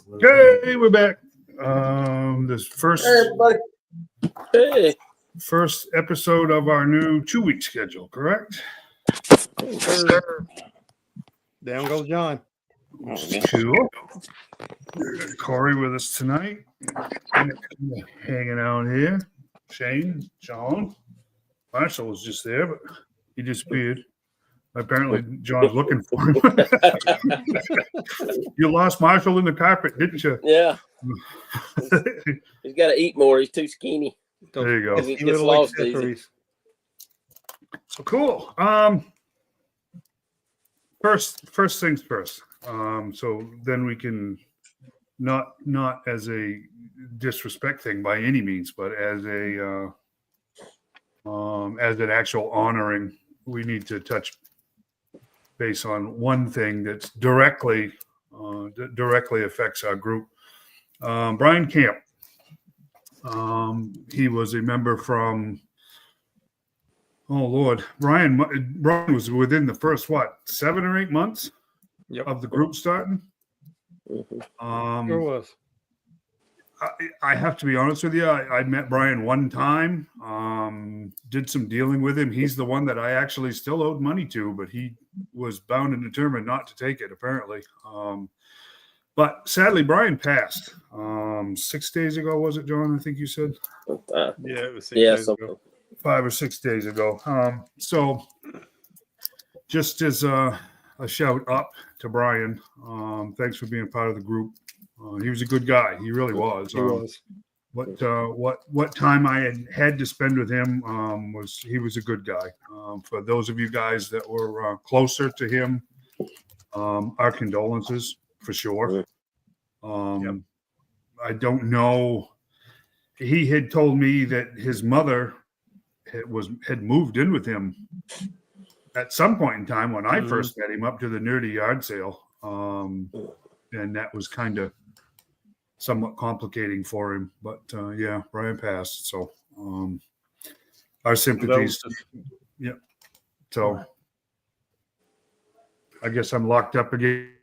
Okay, we're back. This Hey, first episode of our new 2-week schedule, correct? Down goes John. Cool. Corey with us tonight. Hanging out here. Shane, John. Marshall was just there, but he disappeared. Apparently, John's looking for him. You lost Marshall in the carpet, didn't you? yeah. He's got to eat more. He's too skinny. There you go. He gets lost easy. accessories. So cool. First things first. So then we can not as a disrespect thing by any means, but as a as an actual honoring, we need to touch base on one thing that's directly affects our group. Brian Camp. He was a member from. Oh Lord, Brian was within the first 7 or 8 months of the group starting. Mm-hmm. Sure was. I have to be honest with you. I met Brian one time, did some dealing with him. He's the one that I actually still owed money to, but he was bound and determined not to take it, apparently. But sadly, Brian passed 6 days ago, was it, John? I think you said? Yeah, it was 6 Yeah, days something. ago. 5 or 6 days ago. So just as a shout up to Brian, thanks for being part of the group. He was a good guy. He really was. He was. What time I had to spend with him he was a good guy. For those of you guys that were closer to him, our condolences for sure. I don't know. He had told me that his mother had moved in with him at some point in time when I first met him up to the nerdy yard sale. And that was kind of somewhat complicating for him, but yeah, Brian passed. So our sympathies. Yeah. So I guess I'm locked up again.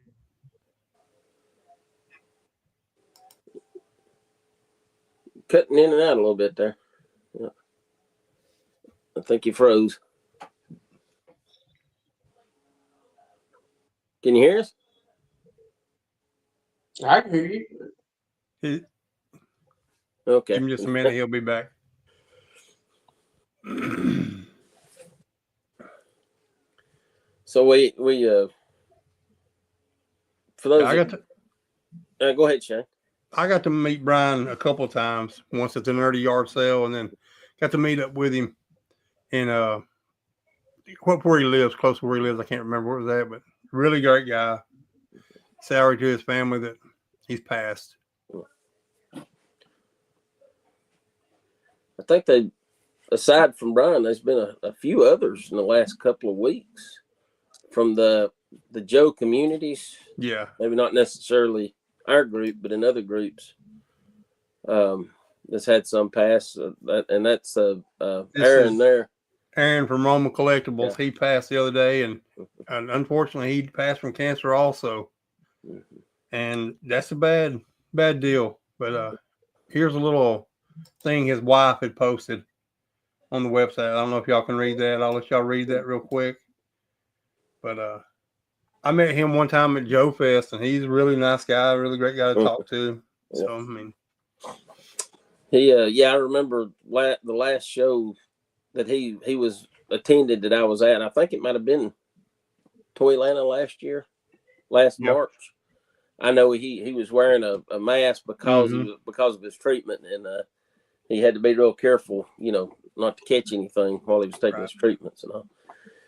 Cutting in and out a little bit there. Yeah. I think you froze. Can you hear us? I can hear you. Okay. Give him just a minute. He'll be back. So we for those. Go ahead, Shane. I got to meet Brian a couple of times. Once at the nerdy yard sale, and then got to meet up with him in where he lives, close to where he lives. I can't remember where it was at, but really great guy. Sorry to his family that he's passed. I think aside from Brian, there's been a few others in the last couple of weeks from the Joe communities. Yeah. Maybe not necessarily our group, but in other groups. That's had some pass, and that's Aaron there. Aaron from Roma Collectibles. Yeah. He passed the other day, and unfortunately, he passed from cancer also. Mm-hmm. And that's a bad deal. But here's a little thing his wife had posted on the website. I don't know if y'all can read that. I'll let y'all read that real quick. But I met him one time at Joe Fest, and he's a really nice guy, a really great guy to talk to. So, I mean. I remember the last show that he was attended that I was at. I think it might have been Toy Atlanta last March. I know he was wearing a mask because of his treatment, and he had to be real careful, not to catch anything while he was taking his treatments and all.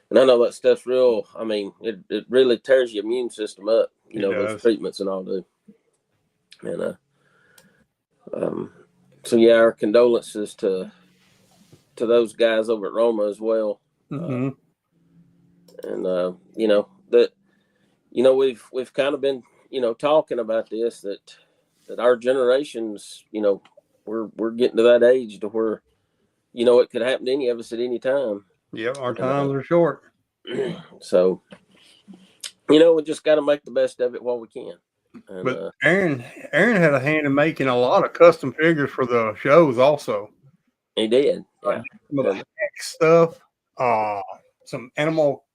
And I know that stuff's real. I mean, it really tears your immune system up, those treatments and all do. And so yeah, our condolences to those guys over at Roma as well. Mm-hmm. And we've kind of been talking about this that our generations, we're getting to that age to where it could happen to any of us at any time. Yeah, our times are short. So we just got to make the best of it while we can. And, But Aaron had a hand in making a lot of custom figures for the shows also. he did. Yeah. Some of the Hex stuff, some Animal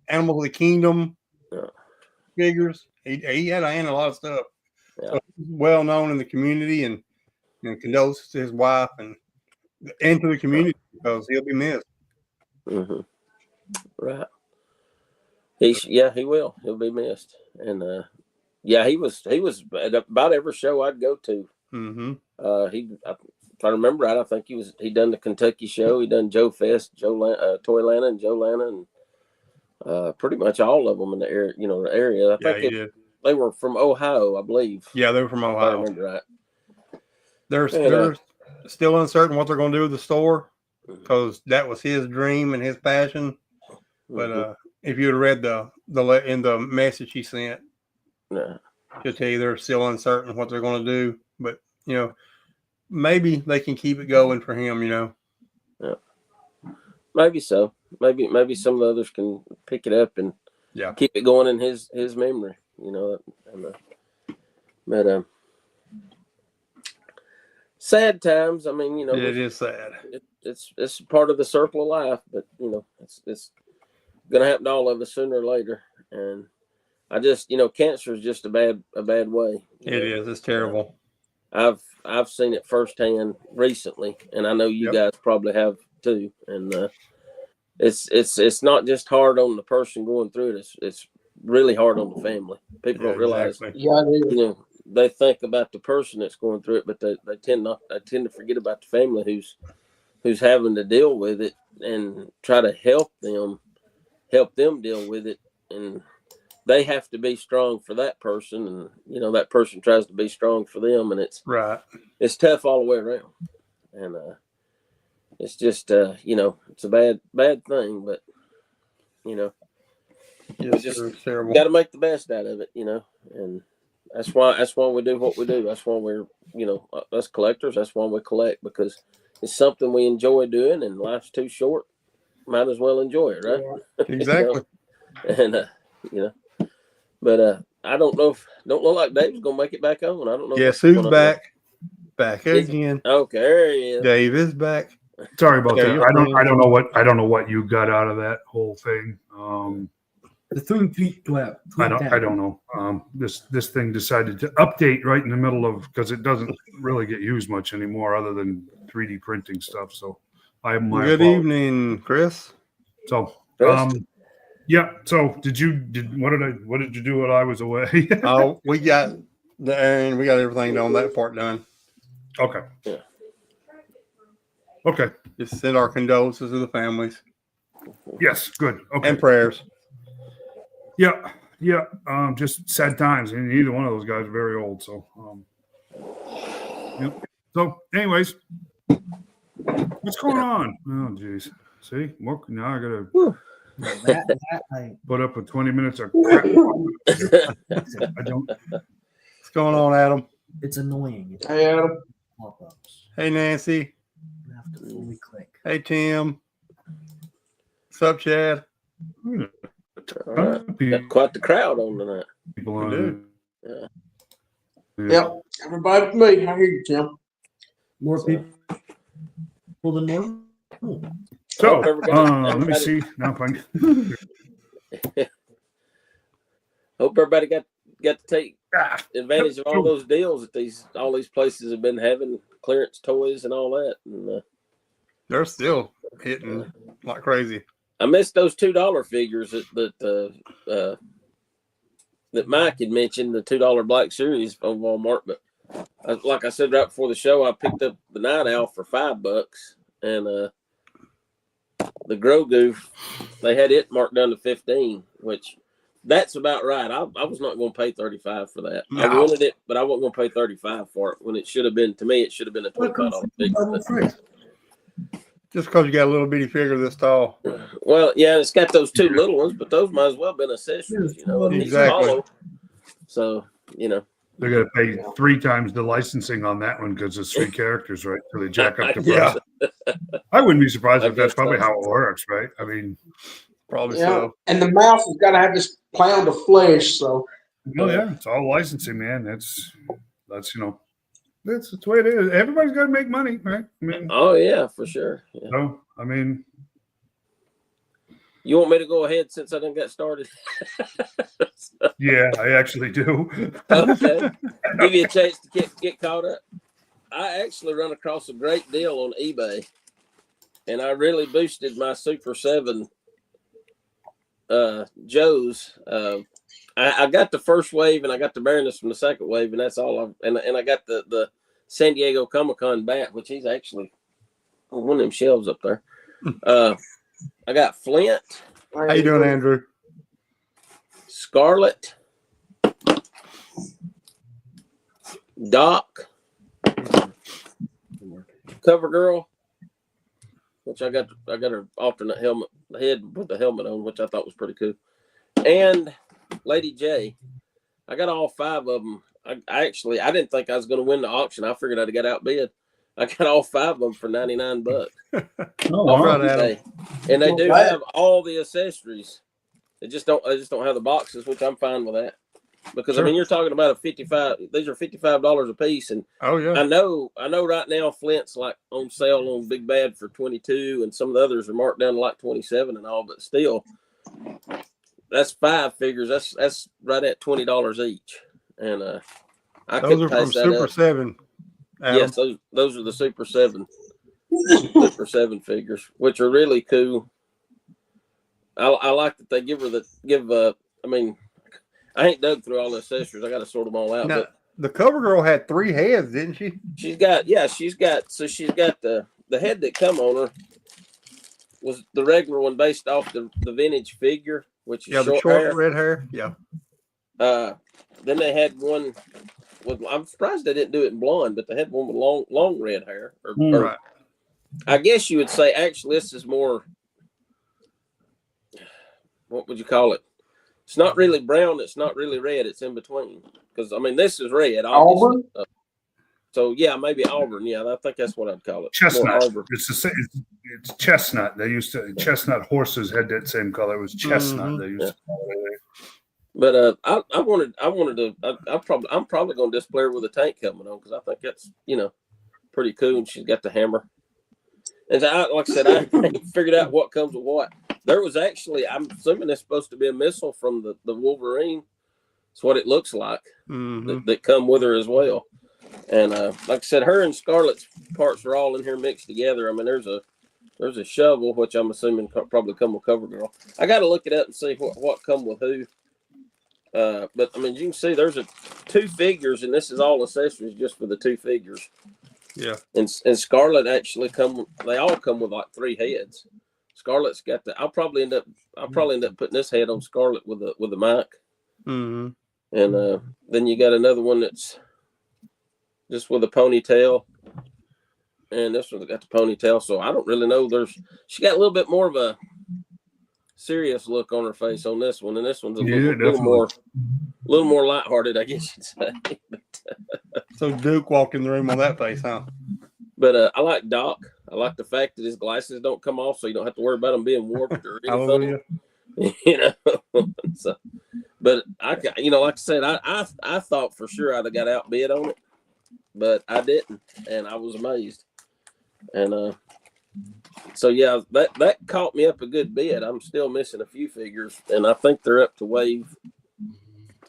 of the Kingdom Yeah. figures. He had a hand in a lot of stuff. Yeah. So he's well known in the community, and condolences to his wife and to the community because he'll be missed. Mm-hmm. Right. He will. He'll be missed. And he was at about every show I'd go to. Mm-hmm. If I remember right, I think he done the Kentucky show. He done Joe Fest, Toylanta, and Joe Lana, and pretty much all of them in the area. The area. I think they were from Ohio, I believe. Yeah, they were from If I Ohio. remember right. They're still uncertain what they're going to do with the store because that was his dream and his passion. But if you had read in the message he sent, she'll tell you they're still uncertain what they're going to do. But maybe they can keep it going for him. Yeah, maybe so. Maybe some of the others can pick it up and keep it going in his memory. But sad times. I mean, it is sad. It's part of the circle of life, but it's gonna happen to all of us sooner or later. And I just, cancer is just a bad way. It is. It's terrible. I've seen it firsthand recently, and I know you guys probably have too. And it's not just hard on the person going through it. It's really hard on the family. People don't realize. Exactly. Yeah, they think about the person that's going through it, but they tend to forget about the family who's having to deal with it and try to help them deal with it. And they have to be strong for that person, and that person tries to be strong for them, and it's tough all the way around. And it's just it's a bad thing, but it's terrible. Got to make the best out of it, and that's why we do what we do. That's why we're us collectors. That's why we collect, because it's something we enjoy doing, and life's too short. Might as well enjoy it, right? Exactly. And but I don't look like Dave's gonna make it back on. I don't know. Yes, who's back? Back again. Okay, there he is. Dave is back. Sorry about that. I don't know what you got out of that whole thing. The 3 feet dwell. I don't know. This thing decided to update right in the middle of, because it doesn't really get used much anymore other than 3D printing stuff. So I have my Good evening, Chris. So yeah. So what did you do while I was away? Oh, we got everything on that part done. Okay. Yeah. Okay. Just send our condolences to the families. Yes. Good. Okay. And prayers. Yeah. Yeah. Just sad times. And either one of those guys are very old. So, yep. So anyways, what's going on? Oh, geez. See, now I got to put up with 20 minutes of crap. I don't. What's going on, Adam? It's annoying. Hey, Adam. Pop-ups. Hey, Nancy. You have to fully click. Hey, Tim. What's up, Chad? All right. Got quite the crowd on tonight. People on We it. Yeah. Yep. Everybody with me. I hear you, Tim. More people than normal. So, everybody- let me see. Now if I can. Hope everybody got to take advantage of all those deals that all these places have been having, clearance toys and all that. And They're still hitting like crazy. I missed those $2 figures that Mike had mentioned, the $2 Black Series on Walmart. But like I said right before the show, I picked up the Night Owl for $5, and the Grogu, they had it marked down to 15, which that's about right. I was not going to pay $35 for that. No. I wanted it, but I wasn't going to pay $35 for it when it should have been, to me, it should have been a $25 figure. Just because you got a little bitty figure this tall. Well, yeah, it's got those 2 little ones, but those might as well have been accessories, He's Exactly. hollow. So, They're going to pay 3 times the licensing on that one because it's 3 characters, right? So they jack up the price. Yeah. I wouldn't be surprised I if that's guess probably so. how it works, right? I mean, Probably Yeah. so. And the mouse has got to have this pound of flesh. So Oh yeah, it's all licensing, man. That's that's the way it is. Everybody's got to make money, right? I mean, Oh yeah, for sure. Yeah. no, I mean, You want me to go ahead since I done got started? yeah, I actually do. Okay. Give you a chance to get caught up. I actually run across a great deal on eBay, and I really boosted my Super 7 Joes. I got the first wave, and I got the Baroness from the second wave, and that's all. And I got the San Diego Comic-Con bat, which he's actually on one of them shelves up there. I got Flint. How you doing, Andrew? Scarlet, Doc, Cover Girl, which I got her alternate helmet head with the helmet on, which I thought was pretty cool, and Lady J. I got all 5 of them. I didn't think I was going to win the auction. I figured I'd get outbid. I got all 5 of them for $99. Oh, All wow. right, Adam. And they do Right. have all the accessories. They just don't have the boxes, which I'm fine with that. Because Sure. I mean, you're talking about a 55. These are $55 a piece, and Oh yeah. I know right now Flint's like on sale on Big Bad for 22, and some of the others are marked down to like 27 and all. But still, that's 5 figures. That's right at $20 each, and I Those couldn't are from pass that Super up. 7. Adam. Yes, those are the Super 7 figures, which are really cool. I like that they give. I mean, I ain't dug through all the accessories. I got to sort them all out. Now, But the cover girl had 3 heads, didn't she? she's got the head that come on her was the regular one based off the vintage figure, which is Yeah, the short short hair. red hair. Yeah. Then they had one with. I'm surprised they didn't do it in blonde, but they had one with long red hair. Or Right. I guess you would say actually this is more. What would you call it? It's not really brown. It's not really red. It's in between. Because I mean, this is red. Obviously. Auburn? So yeah, maybe Auburn. Yeah, I think that's what I'd call it. More Chestnut. Auburn. It's the same. It's chestnut. They used to chestnut horses had that same color. It was chestnut. Mhm. They used to call it. But I'm probably going to display her with a tank helmet on because I think that's pretty cool. And she's got the hammer. And so like I said, I figured out what comes with what. There was actually, I'm assuming it's supposed to be a missile from the Wolverine. It's what it looks like Mhm. that come with her as well. And like I said, her and Scarlett's parts are all in here mixed together. I mean, there's a shovel, which I'm assuming probably come with Cover Girl. I got to look it up and see what come with who. But I mean, you can see there's 2 figures, and this is all accessories just for the 2 figures. Yeah. And Scarlett actually they all come with like 3 heads. Scarlett's got I'll probably end up putting this head on Scarlett with a mic. Mhm. And then you got another one that's just with a ponytail. And this one's got the ponytail. So I don't really know. She got a little bit more of a serious look on her face on this one. And this one's a little more lighthearted, I guess you'd say. So Duke walked in the room on that face, huh? But I like Doc. I like the fact that his glasses don't come off, so you don't have to worry about them being warped or anything. Hallelujah. So, but like I said, I thought for sure I'd have got outbid on it, but I didn't, and I was amazed. And so yeah, that caught me up a good bit. I'm still missing a few figures, and I think they're up to wave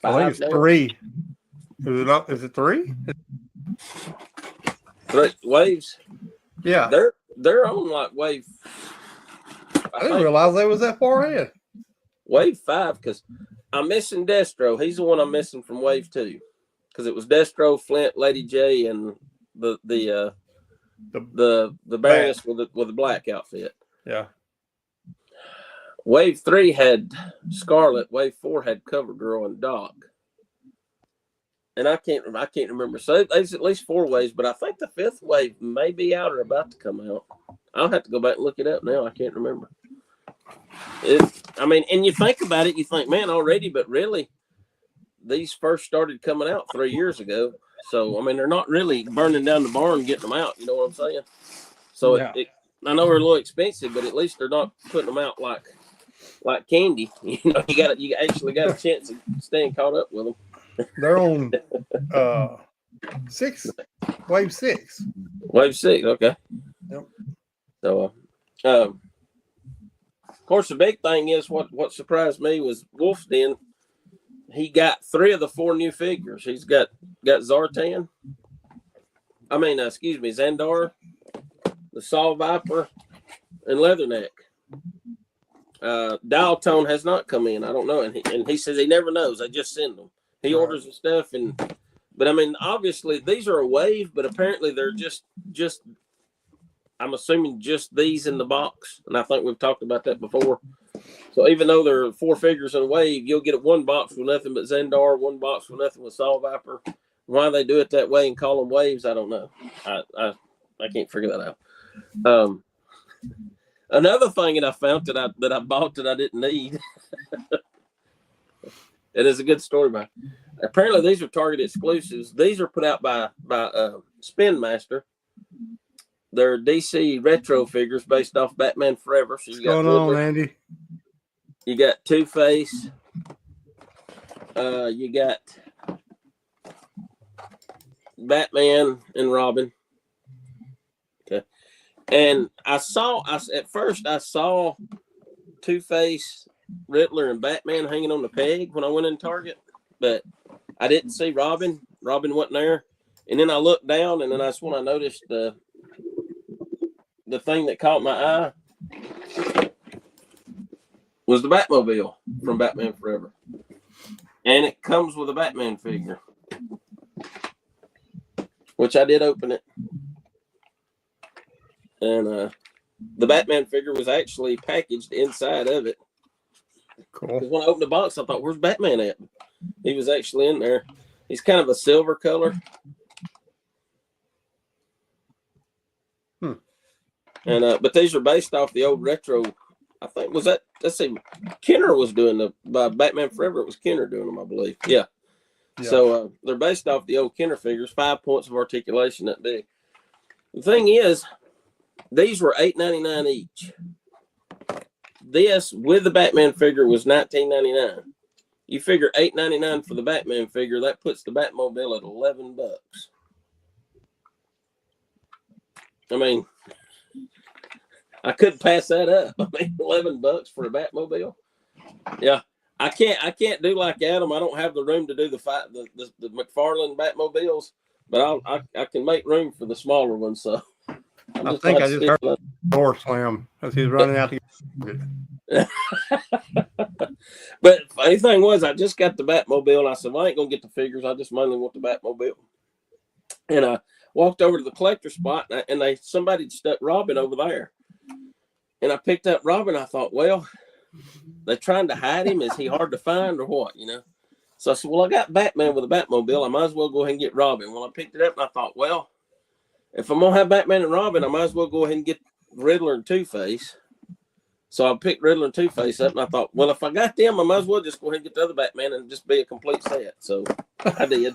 5 I think it's now. 3. Is it 3? 3 waves. Yeah. They're on like wave. I didn't realize they was that far ahead. Wave 5, because I'm missing Destro. He's the one I'm missing from wave 2, because it was Destro, Flint, Lady J, and the Baroness with the black outfit. Yeah. Wave 3 had Scarlet. Wave 4 had Cover Girl and Doc. And I can't remember. So there's at least 4 waves, but I think the 5th wave may be out or about to come out. I'll have to go back and look it up now. I can't remember. And you think about it, you think, man, already, but really, these first started coming out 3 years ago. So, I mean, they're not really burning down the barn getting them out. You know what I'm saying? So, Yeah. I know they're a little expensive, but at least they're not putting them out like candy. You actually got a chance of staying caught up with them. They're on wave 6. Wave 6, okay. Yep. So, of course, the big thing is what surprised me was Wolf's Den. He got 3 of the 4 new figures. He's got Zartan. Xandar, the Saw Viper, and Leatherneck. Dial Tone has not come in. I don't know, and he says he never knows. I just send them. He orders the stuff, but I mean, obviously these are a wave, but apparently they're just. I'm assuming just these in the box, and I think we've talked about that before. So even though there are 4 figures in a wave, you'll get 1 box with nothing but Zendar, 1 box with nothing with Saw Viper. Why they do it that way and call them waves, I don't know. I can't figure that out. Another thing that I found that I bought that I didn't need. It is a good story, man. Apparently these are Target exclusives. These are put out by Spin Master. They're DC retro figures based off Batman Forever. So What's going on, Andy? You got Two-Face. You got Batman and Robin. Okay. And at first I saw Two-Face, Riddler, and Batman hanging on the peg when I went in Target, but I didn't see Robin. Robin wasn't there. And then I looked down, and then that's when I noticed the thing that caught my eye was the Batmobile from Batman Forever. And it comes with a Batman figure, which I did open it. And the Batman figure was actually packaged inside of it. Cool. When I opened the box, I thought, where's Batman at? He was actually in there. He's kind of a silver color. And but these are based off the old retro. I think let's see, Kenner was doing by Batman Forever. It was Kenner doing them, I believe. Yeah. So they're based off the old Kenner figures. 5 points of articulation that big. The thing is, these were $8.99 each. This with the Batman figure was $19.99. You figure $8.99 for the Batman figure, that puts the Batmobile at $11. I mean, I couldn't pass that up. I mean, $11 for a Batmobile. Yeah, I can't do like Adam. I don't have the room to do the McFarlane Batmobiles, but I can make room for the smaller ones. So I think I just heard door slam as he's running out to get it. But funny thing was, I just got the Batmobile, and I said, well, I ain't gonna get the figures. I just mainly want the Batmobile. And I walked over to the collector spot, and somebody stuck Robin over there. And I picked up Robin. I thought, well, they're trying to hide him. Is he hard to find or what? So I said, well, I got Batman with a Batmobile. I might as well go ahead and get Robin. Well, I picked it up, and I thought, well, if I'm going to have Batman and Robin, I might as well go ahead and get Riddler and Two-Face. So I picked Riddler and Two-Face up, and I thought, well, if I got them, I might as well just go ahead and get the other Batman and just be a complete set. So I did.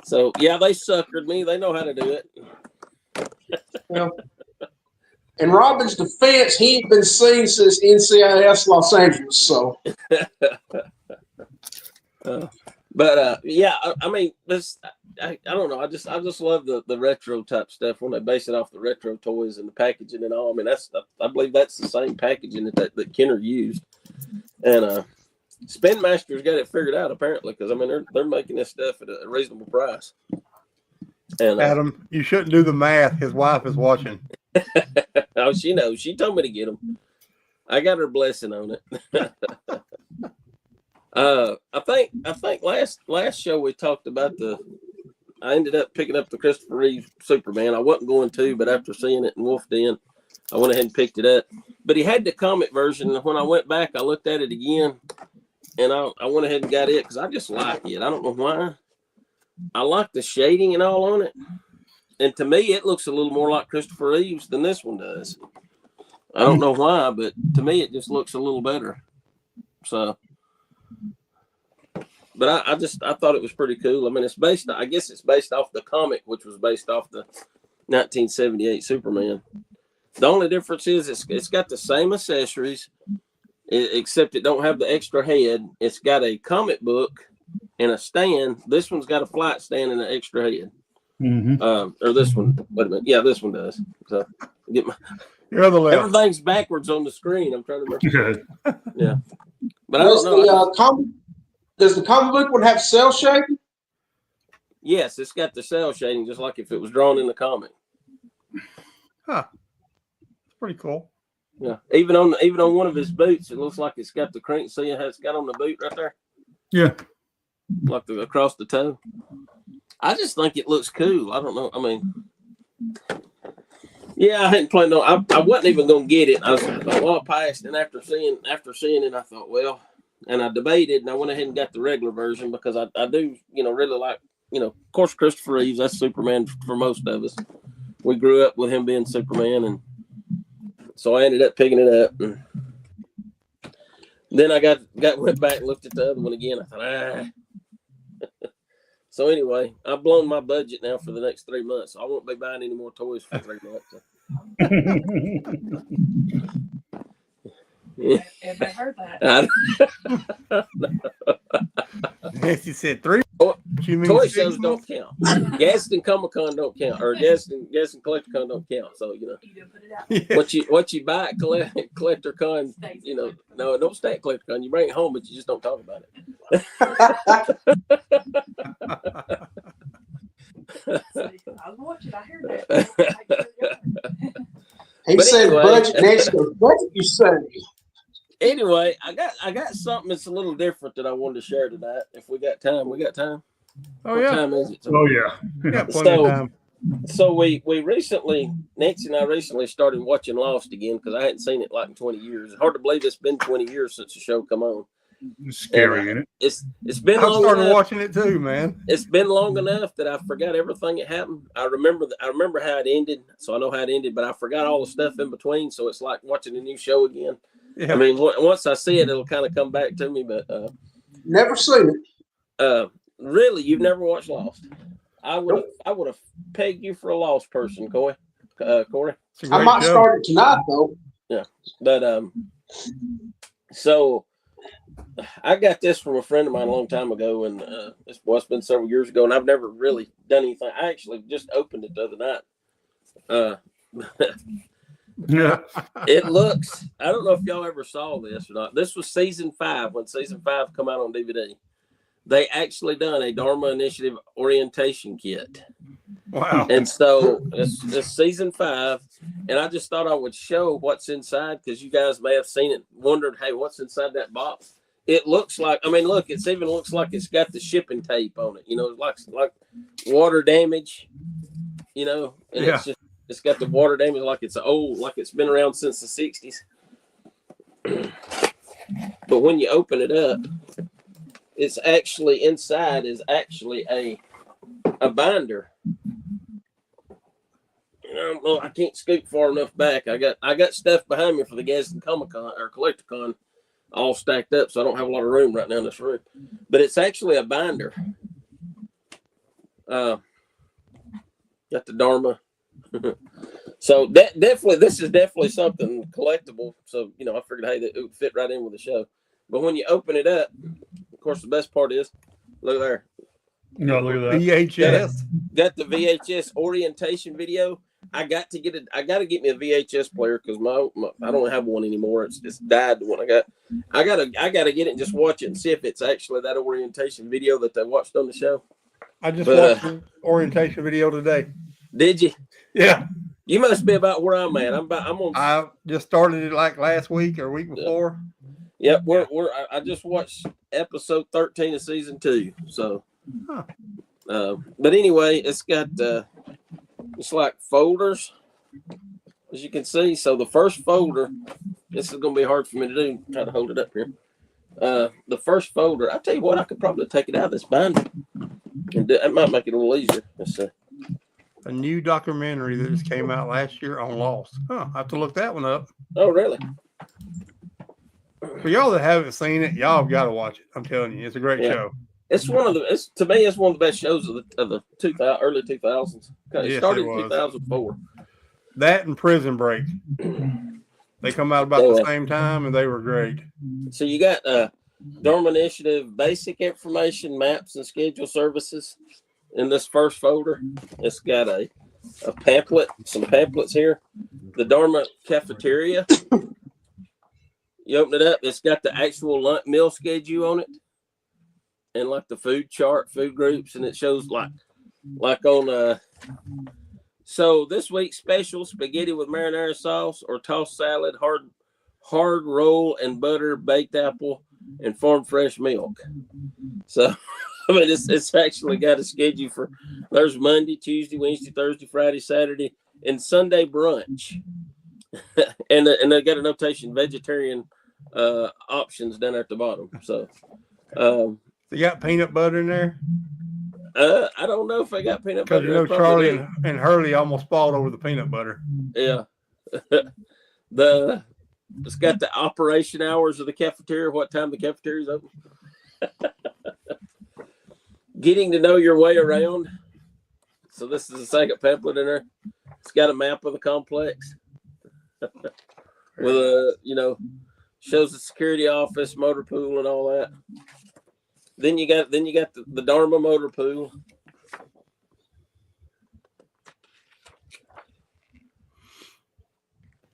So, yeah, they suckered me. They know how to do it. Well, in Robin's defense, he ain't been seen since NCIS Los Angeles. So, yeah, I mean, I don't know. I just love the retro type stuff when they base it off the retro toys and the packaging and all. I mean, I believe that's the same packaging that Kenner used, and Spin Master's got it figured out apparently, because I mean they're making this stuff at a reasonable price. And Adam, you shouldn't do the math. His wife is watching. Oh, she knows. She told me to get them. I got her blessing on it. I think last show we talked about I ended up picking up the Christopher Reeve Superman. I wasn't going to, but after seeing it in Wolf Den, I went ahead and picked it up. But he had the comic version, and when I went back, I looked at it again, and I went ahead and got it because I just like it. I don't know why. I like the shading and all on it. And to me, it looks a little more like Christopher Reeves than this one does. I don't know why, but to me, it just looks a little better. So, but I thought it was pretty cool. I mean, I guess it's based off the comic, which was based off the 1978 Superman. The only difference is it's got the same accessories, except it don't have the extra head. It's got a comic book and a stand. This one's got a flight stand and an extra head. Mhm. Or this one. Wait a minute. Yeah, this one does. So get my Your other left. everything's backwards on the screen. I'm trying to remember. Good. But I don't know. Does the comic book one have cell shading? Yes, it's got the cell shading just like if it was drawn in the comic. It's pretty cool. Yeah. Even on one of his boots, it looks like it's got the crank. See how it's got on the boot right there? Yeah. Like across the toe. I just think it looks cool. I don't know. I mean, yeah, I hadn't planned on. I wasn't even gonna get it. I was well past, and after seeing it, I thought, well, and I debated, and I went ahead and got the regular version because I do, really like, of course, Christopher Reeves. That's Superman for most of us. We grew up with him being Superman, and so I ended up picking it up. And then I went back and looked at the other one again. I thought, So anyway, I've blown my budget now for the next 3 months. So I won't be buying any more toys for 3 months. If I heard that. Nancy said 3. Oh, You mean Toy 6 shows months? don't count. Gaston Comic-Con don't count, or Gaston Collector-Con don't count. So You didn't put it out. Yeah. what you buy at Collector-Con, Stays no, it don't stay at Collector-Con. You bring it home, but you just don't talk about it. I was watching. I heard that. He But said anyway. budget next to what did you say? Anyway, I got something that's a little different that I wanted to share tonight. If we got time, Oh What yeah. time is it? Oh yeah. Yeah, plenty of So- time. So we recently, Nancy and I recently started watching Lost again because I hadn't seen it like in 20 years. It's hard to believe it's been 20 years since the show come on. It's scary, isn't it? It's been I long started enough. watching it too, man. It's been long enough that I forgot everything that happened. I remember how it ended, so I know how it ended, but I forgot all the stuff in between. So it's like watching a new show again. Yeah. I mean, once I see it, it'll kind of come back to me. But Never seen it. really, you've never watched Lost? I would have pegged you for a Lost person, Corey. It's a I great might show. start it tonight though. But so I got this from a friend of mine a long time ago, and it's been several years ago, and I've never really done anything. I actually just opened it the other night. Yeah. It looks. I don't know if y'all ever saw this or not. This was season 5 when season 5 come out on DVD. They actually done a Dharma Initiative orientation kit. Wow. And so it's season 5, and I just thought I would show what's inside because you guys may have seen it, wondered, hey, what's inside that box? It looks like, look, it even looks like it's got the shipping tape on it, like water damage, and Yeah. it's got the water damage like it's old, like it's been around since the 60s. But when you open it up, it's actually inside is actually a binder. I can't scoot far enough back. I got stuff behind me for the Gaston Comic-Con or Collector-Con all stacked up, so I don't have a lot of room right now in this room. But it's actually a binder. Got the Dharma. So this is definitely something collectible. So I figured, hey, that it would fit right in with the show. But when you open it up, of course, the best part is, look there. No, look at that. VHS. Got the VHS orientation video. I got to get me a VHS player because my I don't have one anymore. It's died. The one I got. I gotta get it and just watch it and see if it's actually that orientation video that they watched on the show. I just But, watched the orientation video today. Did you? Yeah. You must be about where I'm at. I'm on. I just started it like last week or week before. Yep, I just watched episode 13 of season 2. So, Huh. But anyway, it's got it's like folders, as you can see. So the first folder, this is gonna be hard for me to do. Try to hold it up here. The first folder, I tell you what, I could probably take it out of this binder, and that might make it a little easier. Let's see. A new documentary that just came out last year on Lost. Huh. I have to look that one up. Oh, really? For y'all that haven't seen it, y'all have got to watch it. I'm telling you, it's a great Yeah. show. It's one of the. It's one of the best shows of the early 2000s. It Yes, started it in was. 2004. That and Prison Break. They come out about Yeah. the same time, and they were great. So you got Dharma Initiative basic information, maps, and schedule services. In this first folder, it's got a pamphlet, some pamphlets here. The Dharma cafeteria. You open it up, it's got the actual lunch meal schedule on it, and like the food chart, food groups, and it shows like on so this week's special: spaghetti with marinara sauce or tossed salad, hard roll and butter, baked apple, and farm fresh milk. So I mean, it's actually got a schedule for there's Monday, Tuesday, Wednesday, Thursday, Friday, Saturday, and Sunday brunch. and they got a notation vegetarian options down at the bottom. So You got peanut butter in there? I don't know if I got peanut Because butter. you know I probably Charlie and Hurley almost fought over the peanut butter. do. Yeah. It's got the operation hours of the cafeteria, what time the cafeteria is open. Getting to know your way around. So this is the second pamphlet in there. It's got a map of the complex with a, shows the security office, motor pool, and all that. Then you got the Dharma motor pool.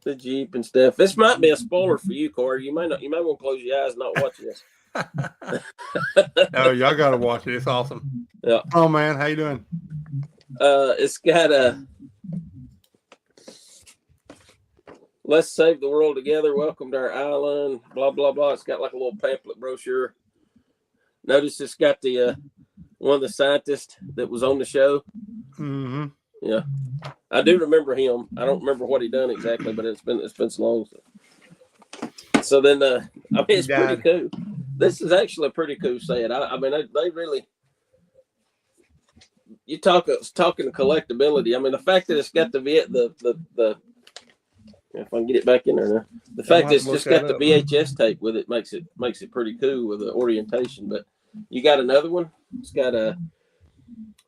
The Jeep and stuff. This might be a spoiler for you, Corey. You might want to close your eyes and not watch this. Oh, y'all gotta watch it. It's awesome. Yeah. Oh man, how you doing? It's got a let's save the world together. Welcome to our island. Blah blah blah. It's got like a little pamphlet brochure. Notice it's got the one of the scientists that was on the show. Mm-hmm. Yeah, I do remember him. I don't remember what he done exactly, but it's been so long. So then, I mean, it's pretty cool. This is actually a pretty cool set. I mean, they really. You talking collectability. I mean, the fact that it's got the if I can get it back in there now, the fact that it's just got the VHS tape with it makes it pretty cool with the orientation. But you got another one. It's got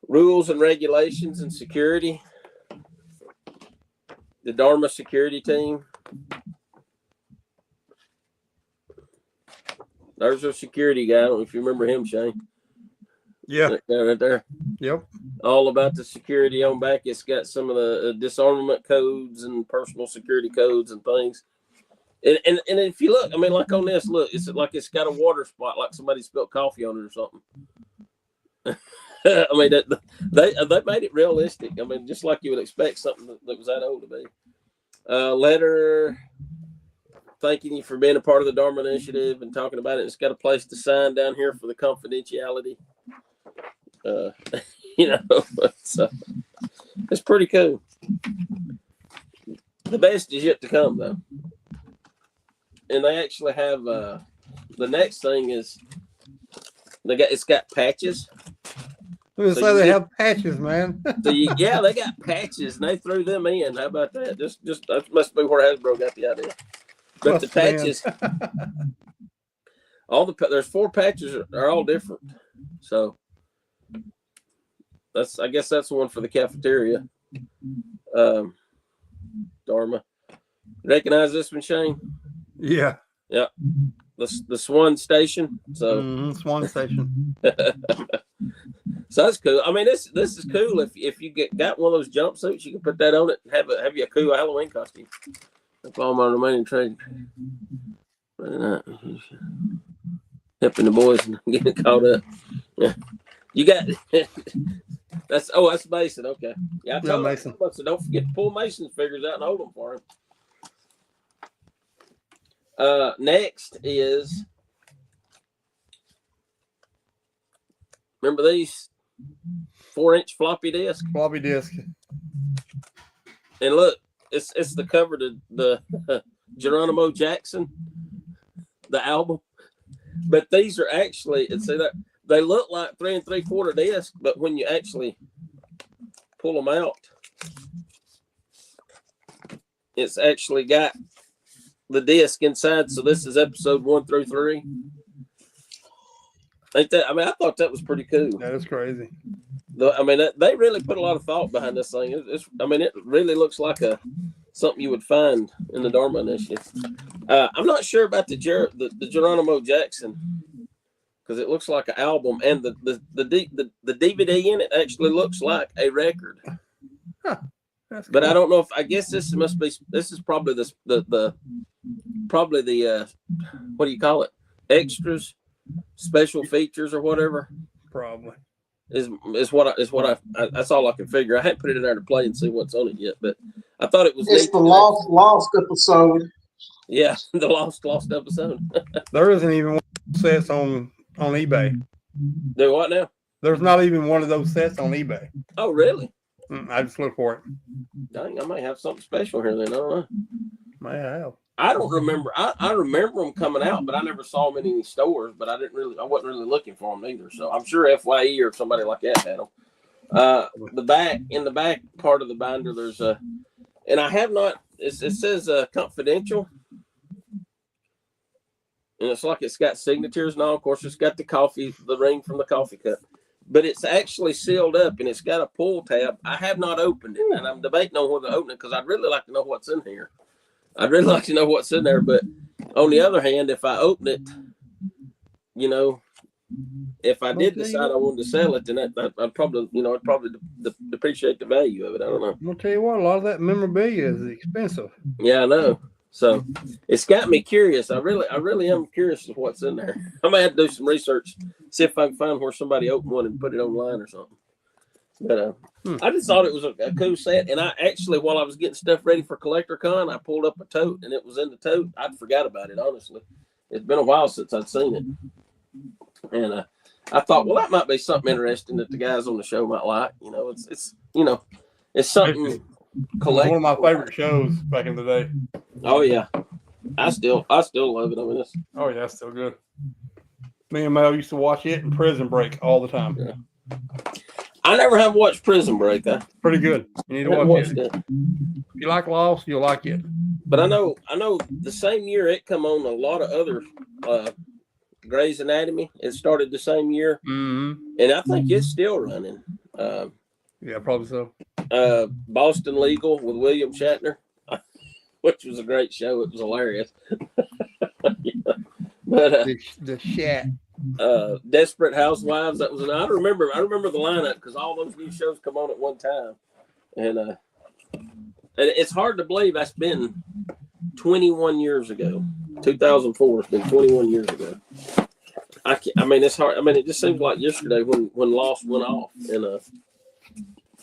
rules and regulations and security. The Dharma security team. There's a security guy. I don't know if you remember him, Shane. Yeah. Right there. Yep. All about the security on back. It's got some of the disarmament codes and personal security codes and things. And if you look, I mean, like on this, look, it's like it's got a water spot, like somebody spilled coffee on it or something. I mean, they made it realistic. I mean, just like you would expect something that was that old to be. Letter thanking you for being a part of the Dharma Initiative and talking about it. It's got a place to sign down here for the confidentiality. It's pretty cool. The best is yet to come, though. And they actually have the next thing is it's got patches. So they have patches, man. So they got patches and they threw them in. How about that? Just that must be where Hasbro got the idea. But the patches, there's 4 patches are all different. So I guess that's the one for the cafeteria. Dharma. Recognize this one, Shane? Yeah. Yeah. The Swan Station. So Swan Station. So that's cool. I mean, this is cool. If you got one of those jumpsuits, you can put that on it and have you a cool Halloween costume. That's all my remaining trade. Helping the boys and getting caught up. Yeah. You got that's Mason. Okay. Yeah, Mason. So don't forget to pull Mason's figures out and hold them for him. Next is, remember these 4-inch floppy disk? Floppy disk. And look, it's the cover to the Geronimo Jackson, the album. But these are actually, they look like 3 3/4 disc, but when you actually pull them out, it's actually got the disc inside. So this is episode 1 through 3. I thought that was pretty cool. That is crazy. They really put a lot of thought behind this thing. It really looks like something you would find in the Dharma Initiative. I'm not sure about the Geronimo Jackson. because it looks like an album, and the DVD in it actually looks like a record. That's But cool. I don't know if I guess this is probably the what do you call it? Extras, special features or whatever Probably. is what I that's all I can figure. I hadn't put it in there to play and see what's on it yet, but I thought it was It's neat the to- lost episode. Yeah, the lost episode. There isn't even one of those sets on eBay. Do what now? There's not even one of those sets on eBay. Oh, really? I just looked for it. Dang, I might have something special here then. I don't know. May have. I don't remember. I remember them coming out, but I never saw them in any stores. But I wasn't really looking for them either. So I'm sure FYE or somebody like that had them. In the back part of the binder, there's a, and I have not. It says confidential, and it's like it's got signatures and all. Of course, it's got the ring from the coffee cup, but it's actually sealed up and it's got a pull tab. I have not opened it, and I'm debating on whether to open it because I'd really like to know what's in here. I'd really like to know what's in there, but on the other hand, if I open it, if I did decide I wanted to sell it, then I'd probably, it'd probably depreciate the value of it. I don't know. I'm gonna tell you what, a lot of that memorabilia is expensive. Yeah, I know. So it's got me curious. I really am curious of what's in there. I might have to do some research, see if I can find where somebody opened one and put it online or something. But I just thought it was a cool set. And I actually, while I was getting stuff ready for CollectorCon, I pulled up a tote and it was in the tote. I'd forgot about it, honestly. It's been a while since I'd seen it. And I thought, well, that might be something interesting that the guys on the show might like. It's something collect. One of my favorite shows back in the day. Oh yeah, I still love it. I mean, Oh yeah, it's still good. Me and Mel used to watch it and Prison Break all the time. Yeah. I never have watched Prison Break. Pretty good. You need to Never watch watched it. it. If you like Lost, you'll like it. But I know the same year it come on a lot of other Grey's Anatomy. It started the same year, Mm-hmm. and I think it's still running. Yeah, probably so. Boston Legal with William Shatner, which was a great show. It was hilarious. But The Shat. Desperate Housewives. That was I remember the lineup because all those new shows come on at one time, and it's hard to believe that's been 21 years ago. 2004 has been 21 years ago. I mean, it's hard. I mean, it just seems like yesterday when Lost went off, and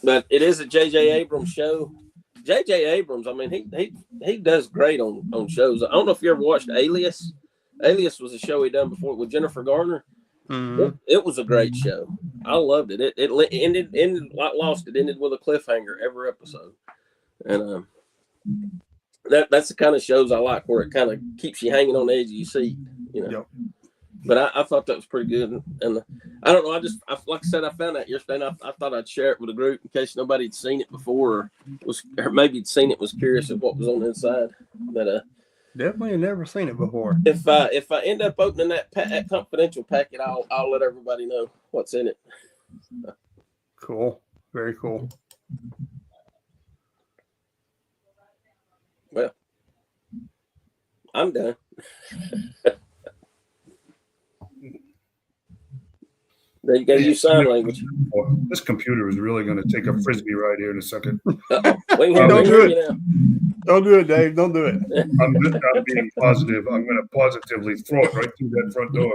but it is a J.J. Abrams show. J.J. Abrams, I mean, he does great on shows. I don't know if you ever watched Alias. Alias was a show he done before with Jennifer Garner. Mm-hmm. It was a great show. I loved it. It ended like Lost. It ended with a cliffhanger every episode, and that's the kind of shows I like where it kind of keeps you hanging on the edge of your seat. Yep. But I thought that was pretty good, and I don't know. Like I said, I found that yesterday, and I thought I'd share it with a group in case nobody had seen it before, or maybe had seen it, was curious of what was on the inside. But Definitely never seen it before. if I end up opening that confidential packet, I'll let everybody know what's in it. Cool. Very cool. Well, I'm done. There you go. Use sign language. This computer is really going to take a frisbee right here in a second. Uh-oh. We Don't can do hear it. you now. Don't do it, Dave. Don't do it. I'm being positive. I'm going to positively throw it right through that front door.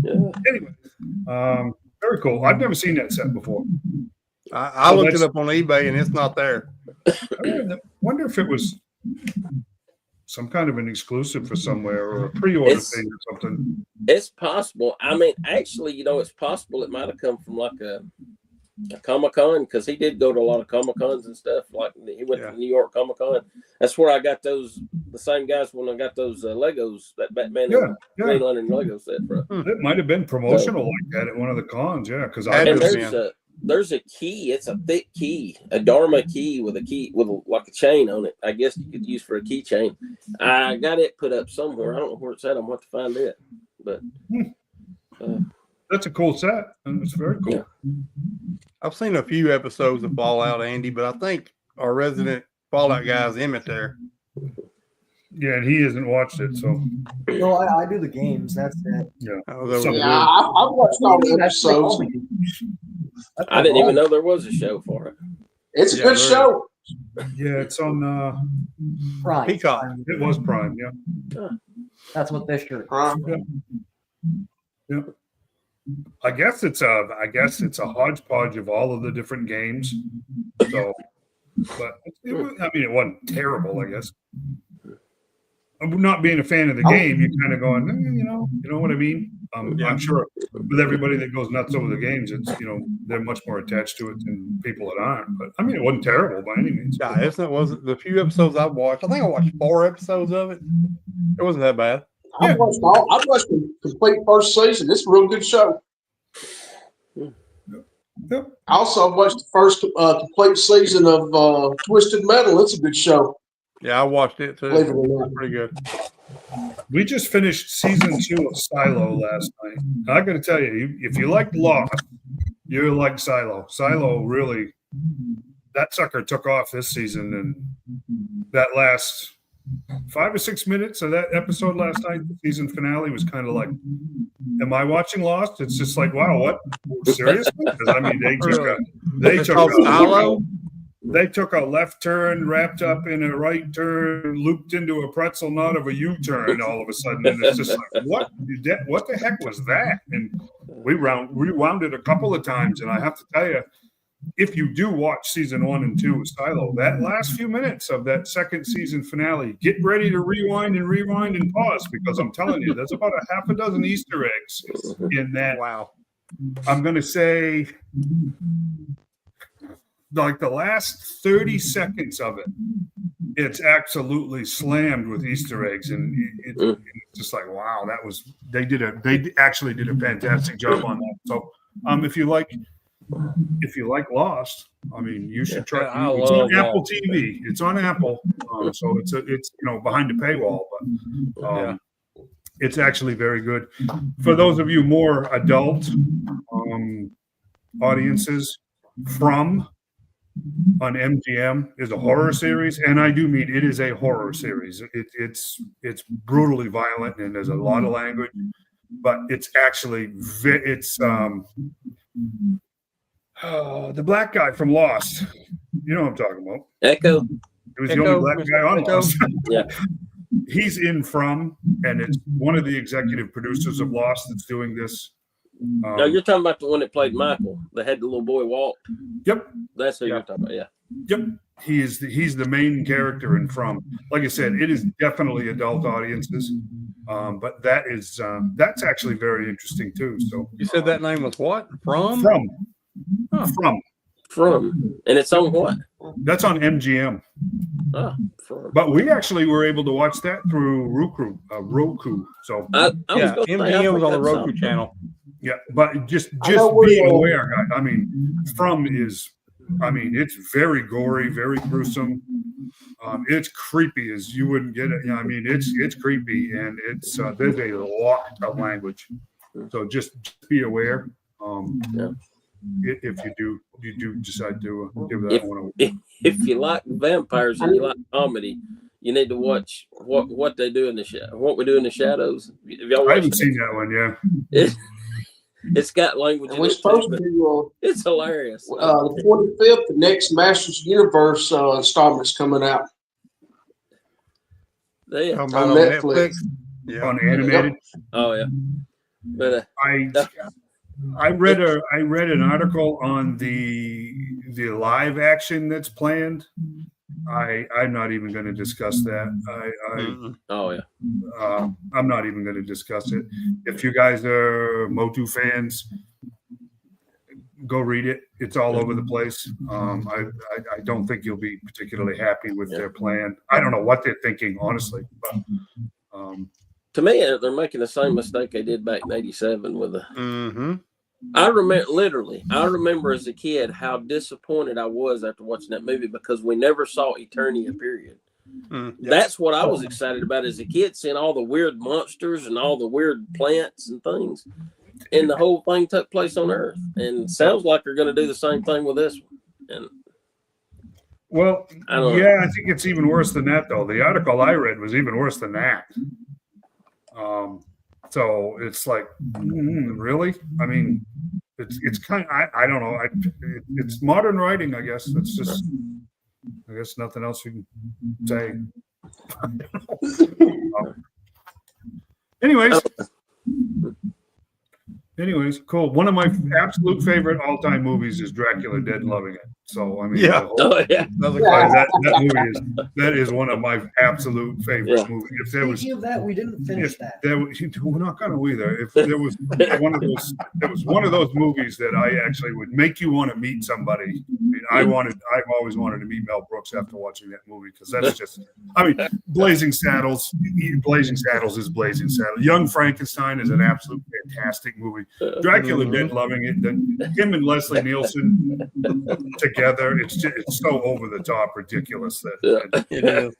Yeah. Anyway, very cool. I've never seen that set before. I looked it up on eBay and it's not there. I wonder if it was some kind of an exclusive for somewhere or a pre-order thing or something. It's possible. I mean, actually, it's possible it might have come from like a Comic-Con, because he did go to a lot of Comic-Cons and stuff. Like he went to the New York Comic-Con. That's where I got the same guys when I got those Legos, that Batman and Green Lantern Lego set from. It might have been promotional like that at one of the cons, yeah. Because there's a key. It's a thick key, a Dharma key with like a chain on it. I guess you could use for a keychain. I got it put up somewhere. I don't know where it's at. I'm going to find it. But that's a cool set, and it's very cool. Yeah. I've seen a few episodes of Fallout, Andy, but I think our resident Fallout guy is Emmett there. Yeah, and he hasn't watched it, so No, I do the games. That's it. Oh, that was Some- good. Yeah, I've watched all the episodes. I didn't even know there was a show for it. It's a Yeah, good there show. yeah, it's on. Prime. Peacock. It was Prime. Yeah. That's what this shirt. Yeah. I guess it's a hodgepodge of all of the different games. So, but it wasn't terrible. I guess. Not being a fan of the game, you're kind of going, you know what I mean. Yeah. I'm sure with everybody that goes nuts over the games, it's they're much more attached to it than people that aren't. But I mean, it wasn't terrible by any means. Yeah, it wasn't the few episodes I've watched. I think I watched 4 episodes of it. It wasn't that bad. I've watched the complete first season. It's a real good show. Yep. I also watched the first complete season of Twisted Metal. It's a good show. Yeah, I watched it too. Believe it or not. Pretty good. We just finished season 2 of Silo last night. I got to tell you, if you like Lost, you like Silo. Silo really, that sucker took off this season, and that last 5 or 6 minutes of that episode last night, the season finale, was kind of like, am I watching Lost? It's just like, wow, what? Seriously? Because I mean, It's called Silo? they took a left turn, wrapped up in a right turn, looped into a pretzel knot of a U-turn all of a sudden, and it's just like, what the heck was that? And we rewound it a couple of times, and I have to tell you, if you do watch season 1 and 2 of Silo, that last few minutes of that second season finale, get ready to rewind and pause, because I'm telling you, there's about a half a dozen Easter eggs in that. Wow. I'm going to say, like, the last 30 seconds of it, it's absolutely slammed with Easter eggs, and it's just like, wow, they actually did a fantastic job on that. So, if you like Lost, I mean, you should try. I It's on love Apple Lost. TV. It's on Apple, so it's behind the paywall, but it's actually very good. For those of you more adult audiences, From on MGM is a horror series, and I do mean it is a horror series. It's brutally violent, and there's a lot of language, but it's actually the black guy from Lost. You know what I'm talking about. Echo. He was the only black guy on Echo. Lost. Yeah. He's in From, and it's one of the executive producers of Lost that's doing this. No, you're talking about the one that played Michael, that had the little boy walk. Yep. That's who you're talking about. Yeah. Yep. He's the main character in From. Like I said, it is definitely adult audiences, but that's actually very interesting too. So You said that name was what? From? From. And it's on what? That's on MGM. From. But we actually were able to watch that through Roku. So I was Yeah, gonna say, I MGM was think on the that's Roku channel. yeah, but just I know be we're- aware. I mean, it's very gory, very gruesome. It's creepy as you wouldn't get it. I mean, it's creepy, and it's there's a lot of language. So just be aware. Yeah. If you do decide to give that one a If you like vampires and you like comedy, you need to watch what they do in the what we do in the shadows. Have y'all I watched haven't it? seen that one. Yeah. It's got language And in we're it, supposed too, but to it's hilarious. the 25th, the next Masters Universe installment's coming out. Yeah. Talking about On on Netflix. Netflix. Yeah. On animated. Oh yeah. But I read an article on the live action that's planned. I'm not even going to discuss that. Mm-mm. oh yeah. I'm not even going to discuss it. If you guys are Motu fans, go read it. It's all over the place. I don't think you'll be particularly happy with their plan. I don't know what they're thinking, honestly. But, To me, they're making the same mistake they did back in '87 with the. Mm-hmm. I remember as a kid how disappointed I was after watching that movie because we never saw Eternia, period. Yeah. That's what I was excited about as a kid, seeing all the weird monsters and all the weird plants and things. And the whole thing took place on Earth. And sounds like they're going to do the same thing with this one. And Well, I don't know. yeah, I think it's even worse than that, though. The article I read was even worse than that. So it's like, really? I mean, it's kind of, I don't know. It's modern writing, I guess. It's just, I guess nothing else you can say. Anyways, cool. One of my absolute favorite all-time movies is Dracula Dead, Loving It. So I mean, Yeah. the whole- Oh yeah. Another Yeah. classic. that is one of my absolute favorite Yeah. movies. If there was Speaking of that, we didn't finish that. we're not going to either. If there was one of those movies that I actually would make you want to meet somebody. I mean, I've always wanted to meet Mel Brooks after watching that movie because that's just, I mean, Blazing Saddles is Blazing Saddles. Young Frankenstein is an absolute fantastic movie. Dracula Dead, Loving It. Him and Leslie Nielsen together, it's so over the top ridiculous that. It is.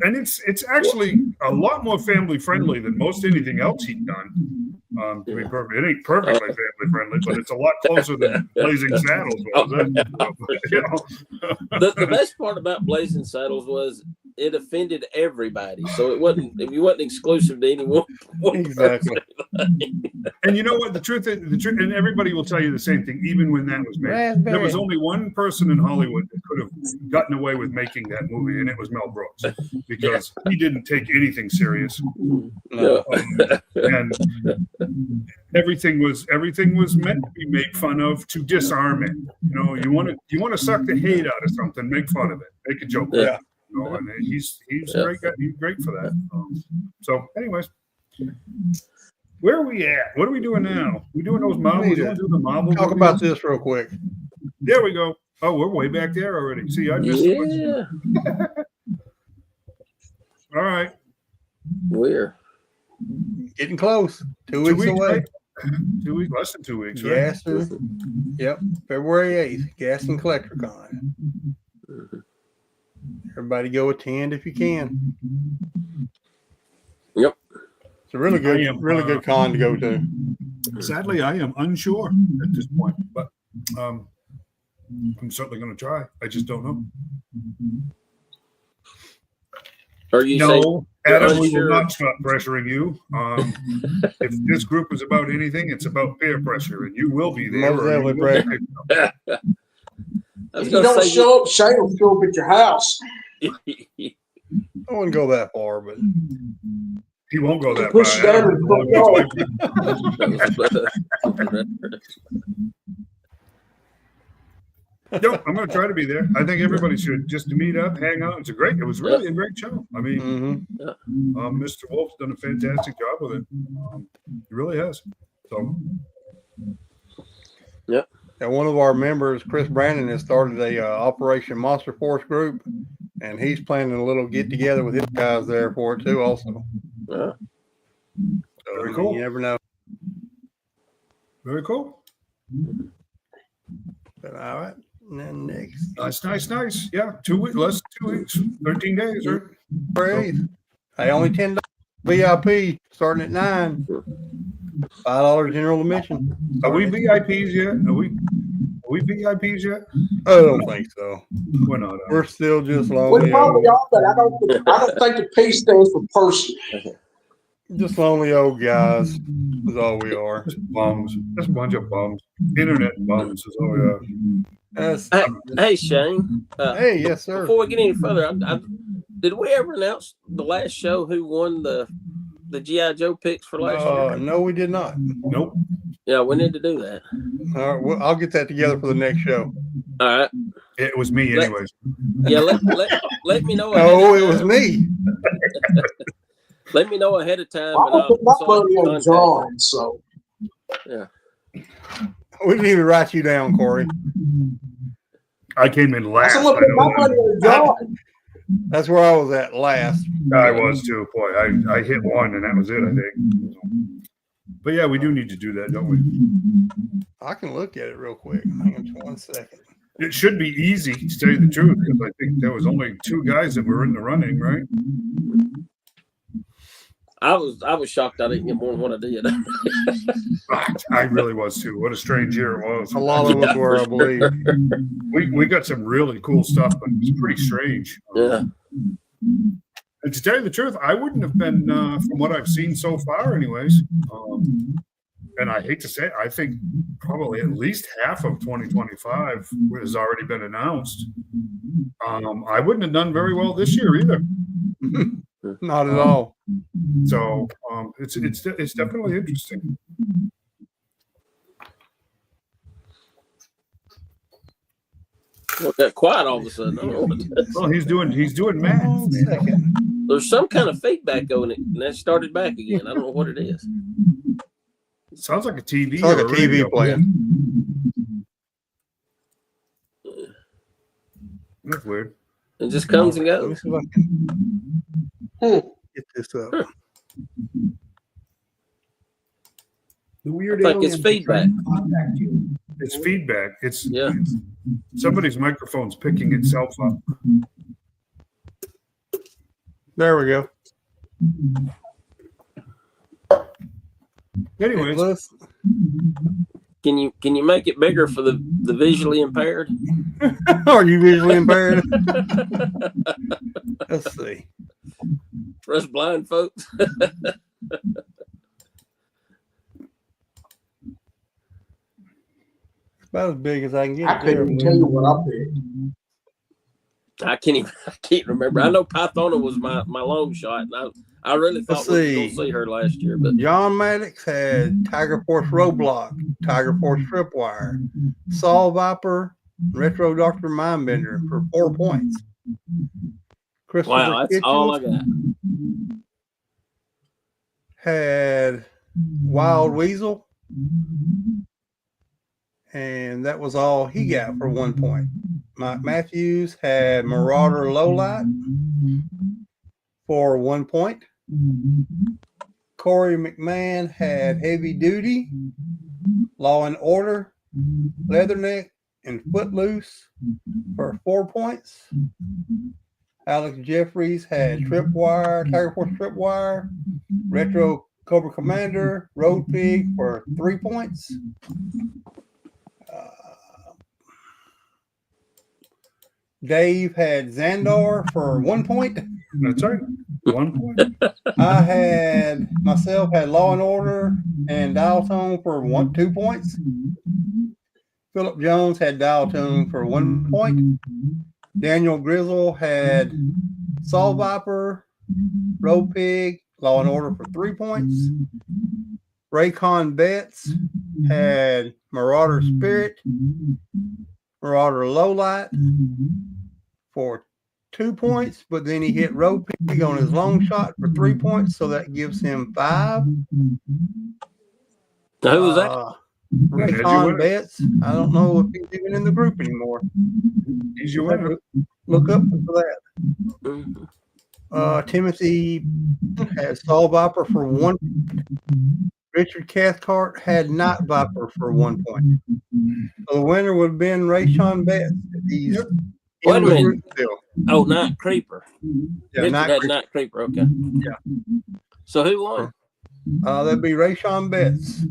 And it's actually a lot more family friendly than most anything else he's done. To be perfect, it ain't perfectly family friendly, but it's a lot closer than Blazing Saddles was. You know? The best part about Blazing Saddles was it offended everybody, so it wasn't exclusive to anyone. Exactly. And you know what? The truth, and everybody will tell you the same thing. Even when that was made, there was only one person in Hollywood that could have gotten away with making that movie, and it was Mel Brooks, because he didn't take anything serious. No. And everything was meant to be made fun of to disarm it. You know, you want to suck the hate out of something, make fun of it, make a joke. Yeah. You know, and he's a great guy. He's great for that. So, anyways, where are we at? What are we doing now? We doing those Marvel? You want to do the Marvel? Talk movies? about this real quick. There we go. Oh, we're way back there already. See, I missed it. Yeah, All right. we're Getting close. 2 2 weeks away. right? 2 weeks, less than 2 weeks, right? Gas and, yep. February 8th. Gas and Collectorcon. Everybody go attend if you can. Yep. It's a really good, I am, really good con to go to. Sadly, I am unsure at this point, but I'm certainly going to try. I just don't know. Are you saying No, Adam, we will unsure? not stop pressuring you. If this group is about anything, it's about peer pressure, and you will be there. Most or you definitely, will Brad. be. I was If you gonna don't say show up, Shane will show up at your house. I wouldn't go that far, but He won't go that Push far. down Adam. Nope, I'm going to try to be there. I think everybody should just to meet up, hang out. It was really a great show. I mean, Mr. Wolf's done a fantastic job with it. He really has. So, and one of our members, Chris Brandon, has started a Operation Monster Force group, and he's planning a little get together with his guys there for it too. Also, Yeah. so, Very cool. You never know. very cool. But all right, and then next, Nice. Yeah, 2 weeks, less than 2 weeks, 13 days, right? February 8th. Hey, only $10 VIP starting at 9. $5 general admission. Are we VIPs yet? Are we VIPs yet? I don't think so. We're not. We're still just We lonely, probably old, are, but I don't think the P stands for person. just lonely old guys. Is all we are. Just bums. Just a bunch of bums. Internet bums is all we are. That's, Hey Shane, hey, yes, sir. before we get any further, did we ever announce the last show who won the GI Joe picks for last year? No, we did not. Nope. Yeah, we need to do that. All right, well, I'll get that together for the next show. All right. It was me, anyways. Yeah, let me know. Oh, it was me. Let me know ahead of time. I and don't put my so I money can on contact John, so you. We didn't even write you down, Corey. I came in last. I'm gonna put my money on John. That's where I was at last. I was too. Boy, I hit one, and that was it, I think. But yeah, we do need to do that, don't we? I can look at it real quick. Hang on just 1 second. It should be easy, to tell you the truth, because I think there was only 2 guys that were in the running, right? I was shocked I didn't get more than what I did. I really was too. What a strange year it was. A lot of us were, I believe. We got some really cool stuff, but it's pretty strange. Yeah. And to tell you the truth, I wouldn't have been, from what I've seen so far, anyways. And I hate to say it, I think probably at least half of 2025 has already been announced. I wouldn't have done very well this year either. Not at all. So it's definitely interesting. Well, got quiet all of a sudden. I don't know what it is. Well, he's doing math. One second. There's some kind of feedback going, and that started back again. I don't know what it is. Sounds like a TV. It's like a or TV radio. playing. That's weird. It just comes and Let me goes. see if I can get this up. The weird I think it's aliens are feedback. trying to contact you. It's feedback. It's Yeah. somebody's microphone's picking itself up. There we go. Anyways, Let's- Can you make it bigger for the visually impaired? Are you visually impaired? Let's see. For us blind folks? About as big as I can get. I couldn't even tell you what I picked. I can't remember. I know Pythona was my long shot, and I really thought we were going to see her last year, but John Maddox had Tiger Force Roadblock, Tiger Force Tripwire, Saw Viper, Retro Doctor Mindbender for 4 points. Christopher wow, that's all I Kitchens got. had Wild Weasel, and that was all he got for 1 point. Mike Matthews had Marauder Lowlight for 1 point. Corey McMahon had Heavy Duty, Law and Order, Leatherneck, and Footloose for 4 points. Alex Jeffries had Tripwire, Tiger Force Tripwire, Retro Cobra Commander, Road Pig for 3 points. Dave had Xandar for 1 point. that's right. 1 point. I had Law and Order and Dial Tone for 2 points. Philip Jones had Dial Tone for 1 point. Daniel Grizzle had Saw Viper, Road Pig, Law and Order for 3 points. Raycon Betts had Marauder Spirit, Marauder Lowlight for 2 points, but then he hit Road Pig on his long shot for 3 points, so that gives him 5. Now, who was that? Raycon Betts. I don't know if he's even in the group anymore. He's your winner. Look up for that. Mhm. Timothy had Saw Viper for 1 point. Richard Cathcart had Night Viper for 1 point. So the winner would have been Raycon Betts. He's in Wait a the minute. group still. Oh, Night Creeper. Yeah, Richard Night had Creeper. Night Creeper. Okay. Yeah. So who won? That'd be Raycon Betts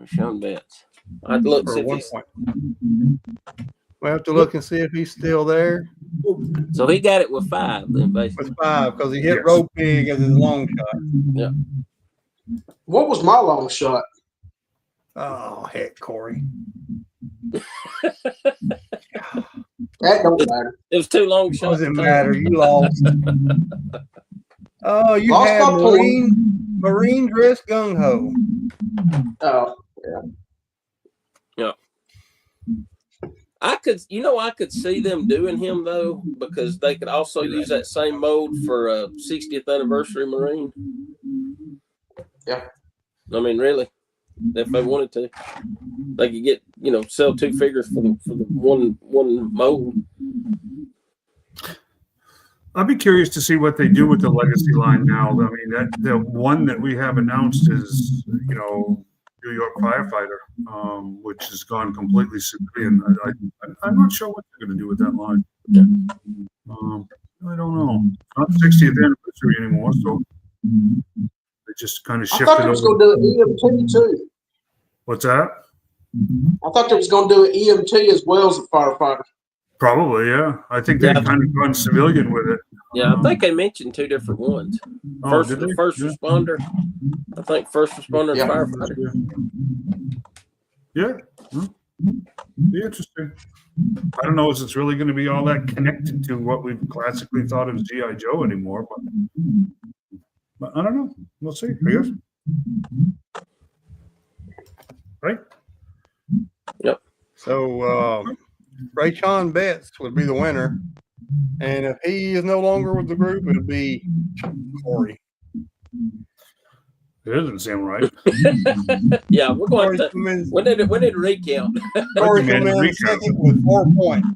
Sean Betts. I'd look for see if 1 he's, point. We have to look and see if he's still there so he got it with 5 then basically. with 5 because he hit Yes. Road Pig as his long shot. What was my long shot? Oh, heck, Corey. That don't matter. It was 2 long shots. Doesn't matter. You lost. Oh, you Lost had by point. Marine Dress Gung Ho. Oh, I could see them doing him though, because they could also use that same mode for a 60th anniversary Marine. Yeah. I mean, really, if they wanted to, they could get sell 2 figures for the one mode. I'd be curious to see what they do with the legacy line now. I mean, that the one that we have announced is, New York Firefighter, which has gone completely civilian. I'm not sure what they're going to do with that line. I don't know. It's not 60th anniversary anymore, so They just kind of I shifted thought they was over. going to do an EMT too. What's that? I thought they was going to do an EMT as well as a firefighter. Probably, yeah. I think they Yeah. kind of gone civilian with it. Yeah, I think they mentioned two different ones. Oh, First, did the they? first Yeah. responder. I think first responder Yeah. and firefighter. Yeah. Be interesting. I don't know if it's really going to be all that connected to what we've classically thought of as G.I. Joe anymore, but I don't know. We'll see, I guess. Right? So Rayshon Betts would be the winner. And if he is no longer with the group, it would be Corey. It doesn't seem right. Yeah, we're going Corey to. come in, When did it recount? Corey Man, come in recount. second with 4 points.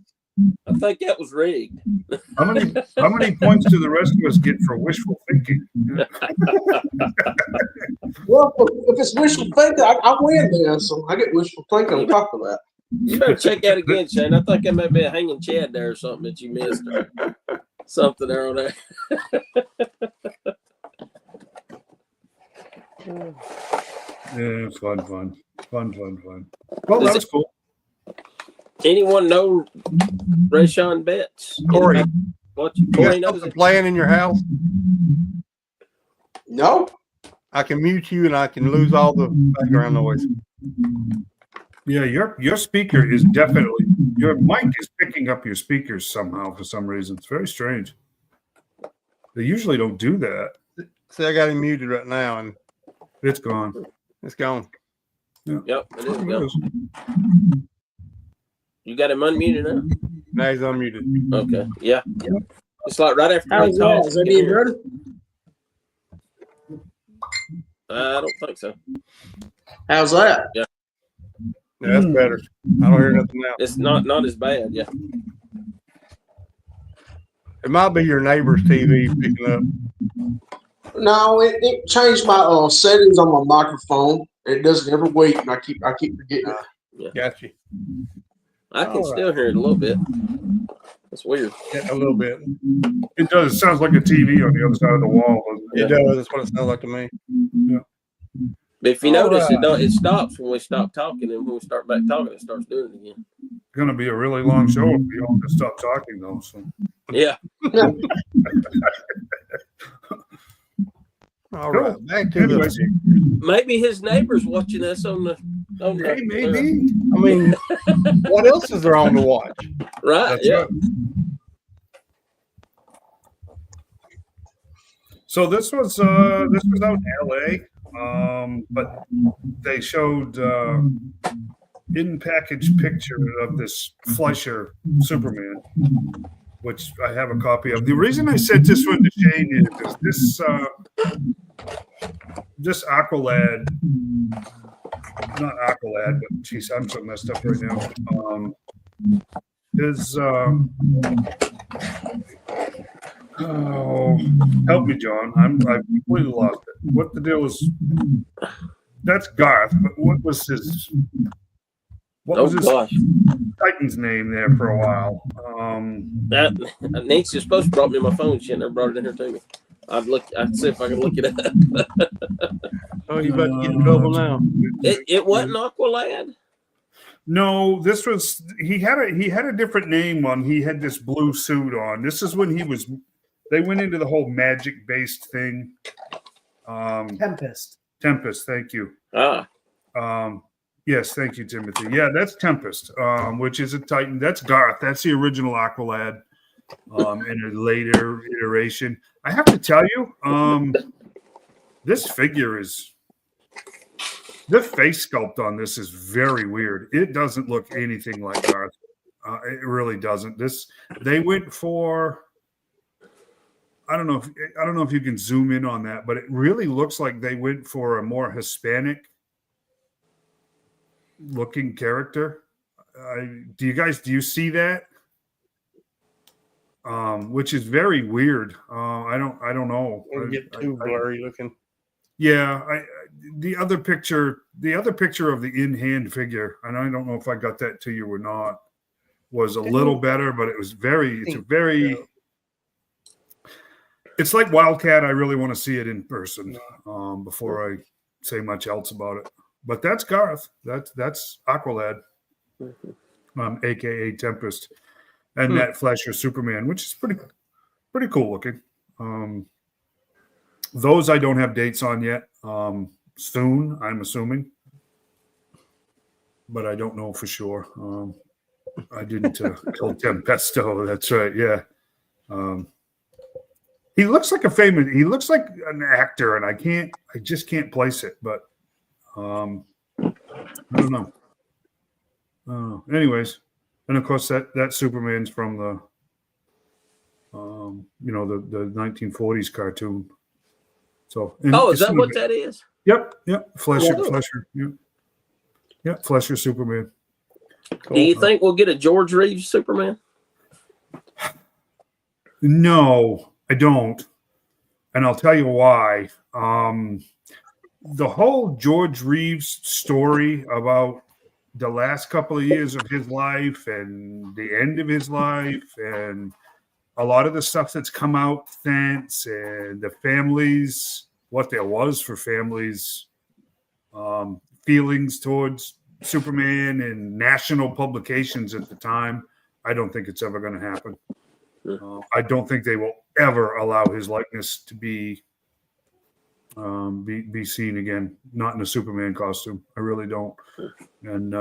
I think that was rigged. How many points do the rest of us get for wishful thinking? Well, if it's wishful thinking, I win then. So I get wishful thinking on top of that. You better check that again, Shane. I think that may be a hanging chad there or something that you missed. Or something there on there. Yeah, fun. Well, Is that was cool. Anyone know Rayshon Betts? Corey, Anybody watch? you got Corey knows something it. playing in your house? No, I can mute you and I can lose all the background noise. Yeah, your speaker is definitely, your mic is picking up your speakers somehow for some reason. It's very strange. They usually don't do that. See, I got him muted right now and It's gone. it's gone. Yep, it is. It Go. is. You got him unmuted now. Now he's unmuted. Okay. Yeah. It's like right after how's they talk. that? Is that any better? I don't think so. How's that? Yeah, that's better. I don't hear nothing now. It's not as bad. Yeah. It might be your neighbor's TV picking up. No, it changed my settings on my microphone. It does it every week, and I keep forgetting it. Got you. I can All still hear it a little bit. It's weird. Yeah, a little bit. It does. It sounds like a TV on the other side of the wall. Doesn't It does. That's what it sounds like to me. But if you All notice, right. it stops when we stop talking, and when we start back talking, it starts doing it again. It's going to be a really long show if we all just stop talking, though. So Yeah. All right. Back to anyways, the. Maybe his neighbor's watching us on the. hey, maybe. I mean, what else is there on to watch? Right. That's Yeah. right. So this was out in LA, but they showed in package picture of this Fleischer Superman, which I have a copy of. The reason I sent this one to Shane is this Aqualad, not Aqualad, but geez, I'm so messed up right now. Oh, help me, John. I've completely lost it. What the deal is? That's Garth, but what was his Gosh. Titan's name there for a while? That Nancy's supposed to brought me my phone. She never brought it in here to me. I'd see if I can look it up. Oh, you about to get in trouble now. It wasn't Aqualad. No, this was he had a different name on. He had this blue suit on. This is when they went into the whole magic based thing. Tempest. Tempest, thank you. Yes, thank you, Timothy. Yeah, that's Tempest, which is a Titan. That's Garth. That's the original Aqualad in a later iteration. I have to tell you, this figure is the face sculpt on this is very weird. It doesn't look anything like Garth. It really doesn't. They went for. I don't know if you can zoom in on that, but it really looks like they went for a more Hispanic looking character. Do you see that? Which is very weird. I don't know. It'll get too blurry looking. Yeah, the other picture of the in-hand figure, and I don't know if I got that to you or not, was a little better, but it was It's like Wildcat. I really want to see it in person before I say much else about it. But that's Garth. That's Aqualad, aka Tempest, and Matt Fleischer Superman, which is pretty cool looking. Those I don't have dates on yet. Soon, I'm assuming, but I don't know for sure. I didn't kill Tempesto. That's right. Yeah. He looks like he looks like an actor, and I just can't place it, but I don't know. Anyways, and of course that Superman's from the the 1940s cartoon. So is that what that is? Yep. Fleischer. Cool. Yep, Fleischer Superman. Cool. Do you think we'll get a George Reeves Superman? No, I don't. And I'll tell you why. The whole George Reeves story about the last couple of years of his life and the end of his life and a lot of the stuff that's come out since and the families, what there was for families, feelings towards Superman and national publications at the time, I don't think it's ever going to happen. I don't think they will ever allow his likeness to be seen again, not in a Superman costume. I really don't. And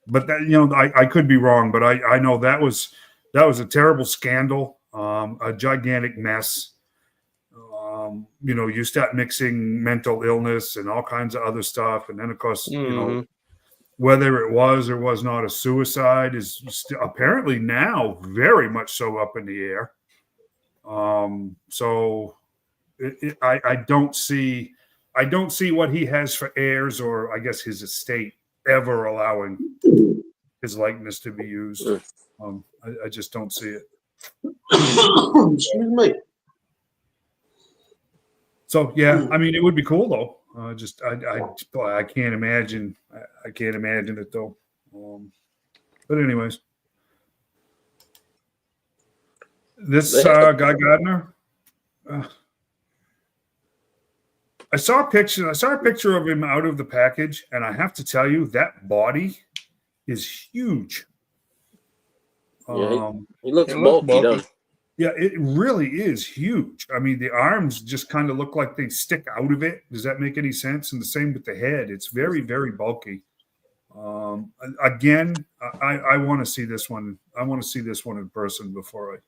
but that I could be wrong, but I know that was a terrible scandal, a gigantic mess. You start mixing mental illness and all kinds of other stuff, and then of course whether it was or was not a suicide is apparently now very much so up in the air. So I don't see what he has for heirs, or I guess his estate, ever allowing his likeness to be used. I just don't see it. Excuse me. So yeah, I mean, it would be cool though. I can't imagine. I can't imagine it though. But anyways, this Guy Gardner. I saw a picture of him out of the package, and I have to tell you that body is huge. Yeah, he looks bulky, doesn't he? Yeah, it really is huge. I mean, the arms just kind of look like they stick out of it. Does that make any sense? And the same with the head. It's very, very bulky. Again, I want to see this one. I want to see this one in person before I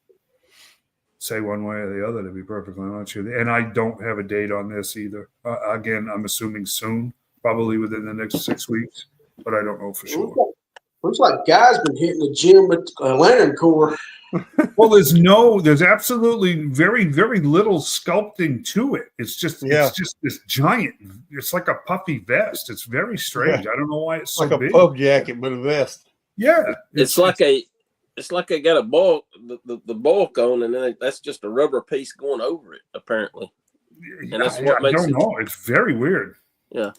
say one way or the other, to be perfectly honest with you. And I don't have a date on this either. Again, I'm assuming soon, probably within the next 6 weeks, but I don't know for sure. Looks like Guy's been hitting the gym with Lantern Corps. Well, there's absolutely very, very little sculpting to it. It's just this giant. It's like a puffy vest. It's very strange. I don't know why it's so like a big. pub jacket, but a vest. Yeah, It's like they got a bulk, the bulk on, and then that's just a rubber piece going over it, apparently. And that's what makes I don't know. It's very weird. Yeah.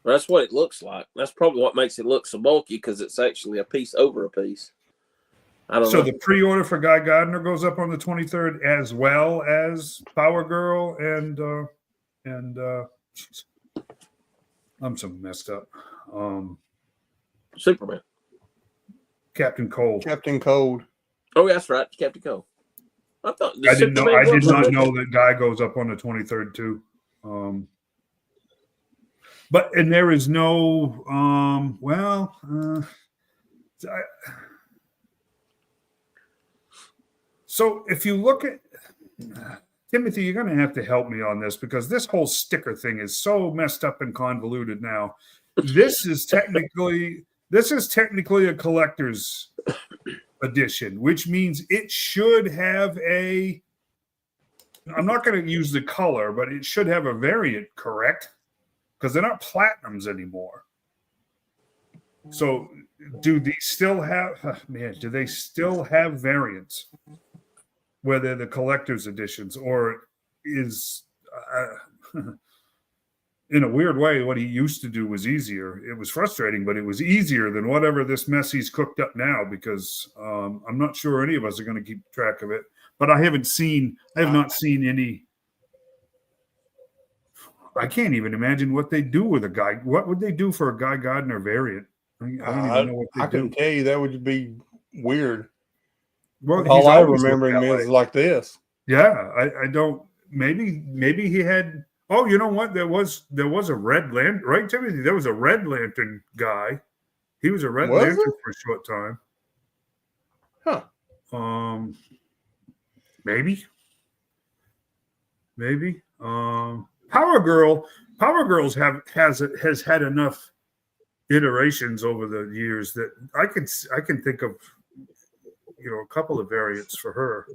That's what it looks like. That's probably what makes it look so bulky, because it's actually a piece over a piece. I don't know. So the pre-order for Guy Gardner goes up on the 23rd, as well as Power Girl and I'm so messed up. Superman. Captain Cold. Captain Cold. Oh, that's right, Captain Cold. I thought I did not know that Guy goes up on the 23rd too. But there is no so if you look at Timothy, you're going to have to help me on this, because this whole sticker thing is so messed up and convoluted now. This is technically a collector's edition, which means it should have I'm not going to use the color, but it should have a variant, correct? Because they're not platinums anymore. So do they still have, do they still have variants, where they're the collector's editions, or is in a weird way, what he used to do was easier. It was frustrating, but it was easier than whatever this mess he's cooked up now, because I'm not sure any of us are going to keep track of it. But I have not seen any. I can't even imagine what they do with a guy. What would they do for a Guy Gardner variant? I don't even know what they I do. couldn't tell you. That would be weird. Well, All he's I always remember looked him that is way. like this. Yeah, I don't. Maybe he had. Oh, you know what? There was a Red Lantern, right, Timothy? There was a Red Lantern guy. He was a Red Was Lantern there? for a short time. Huh. Maybe. Power Girls has had enough iterations over the years that I can think of, a couple of variants for her.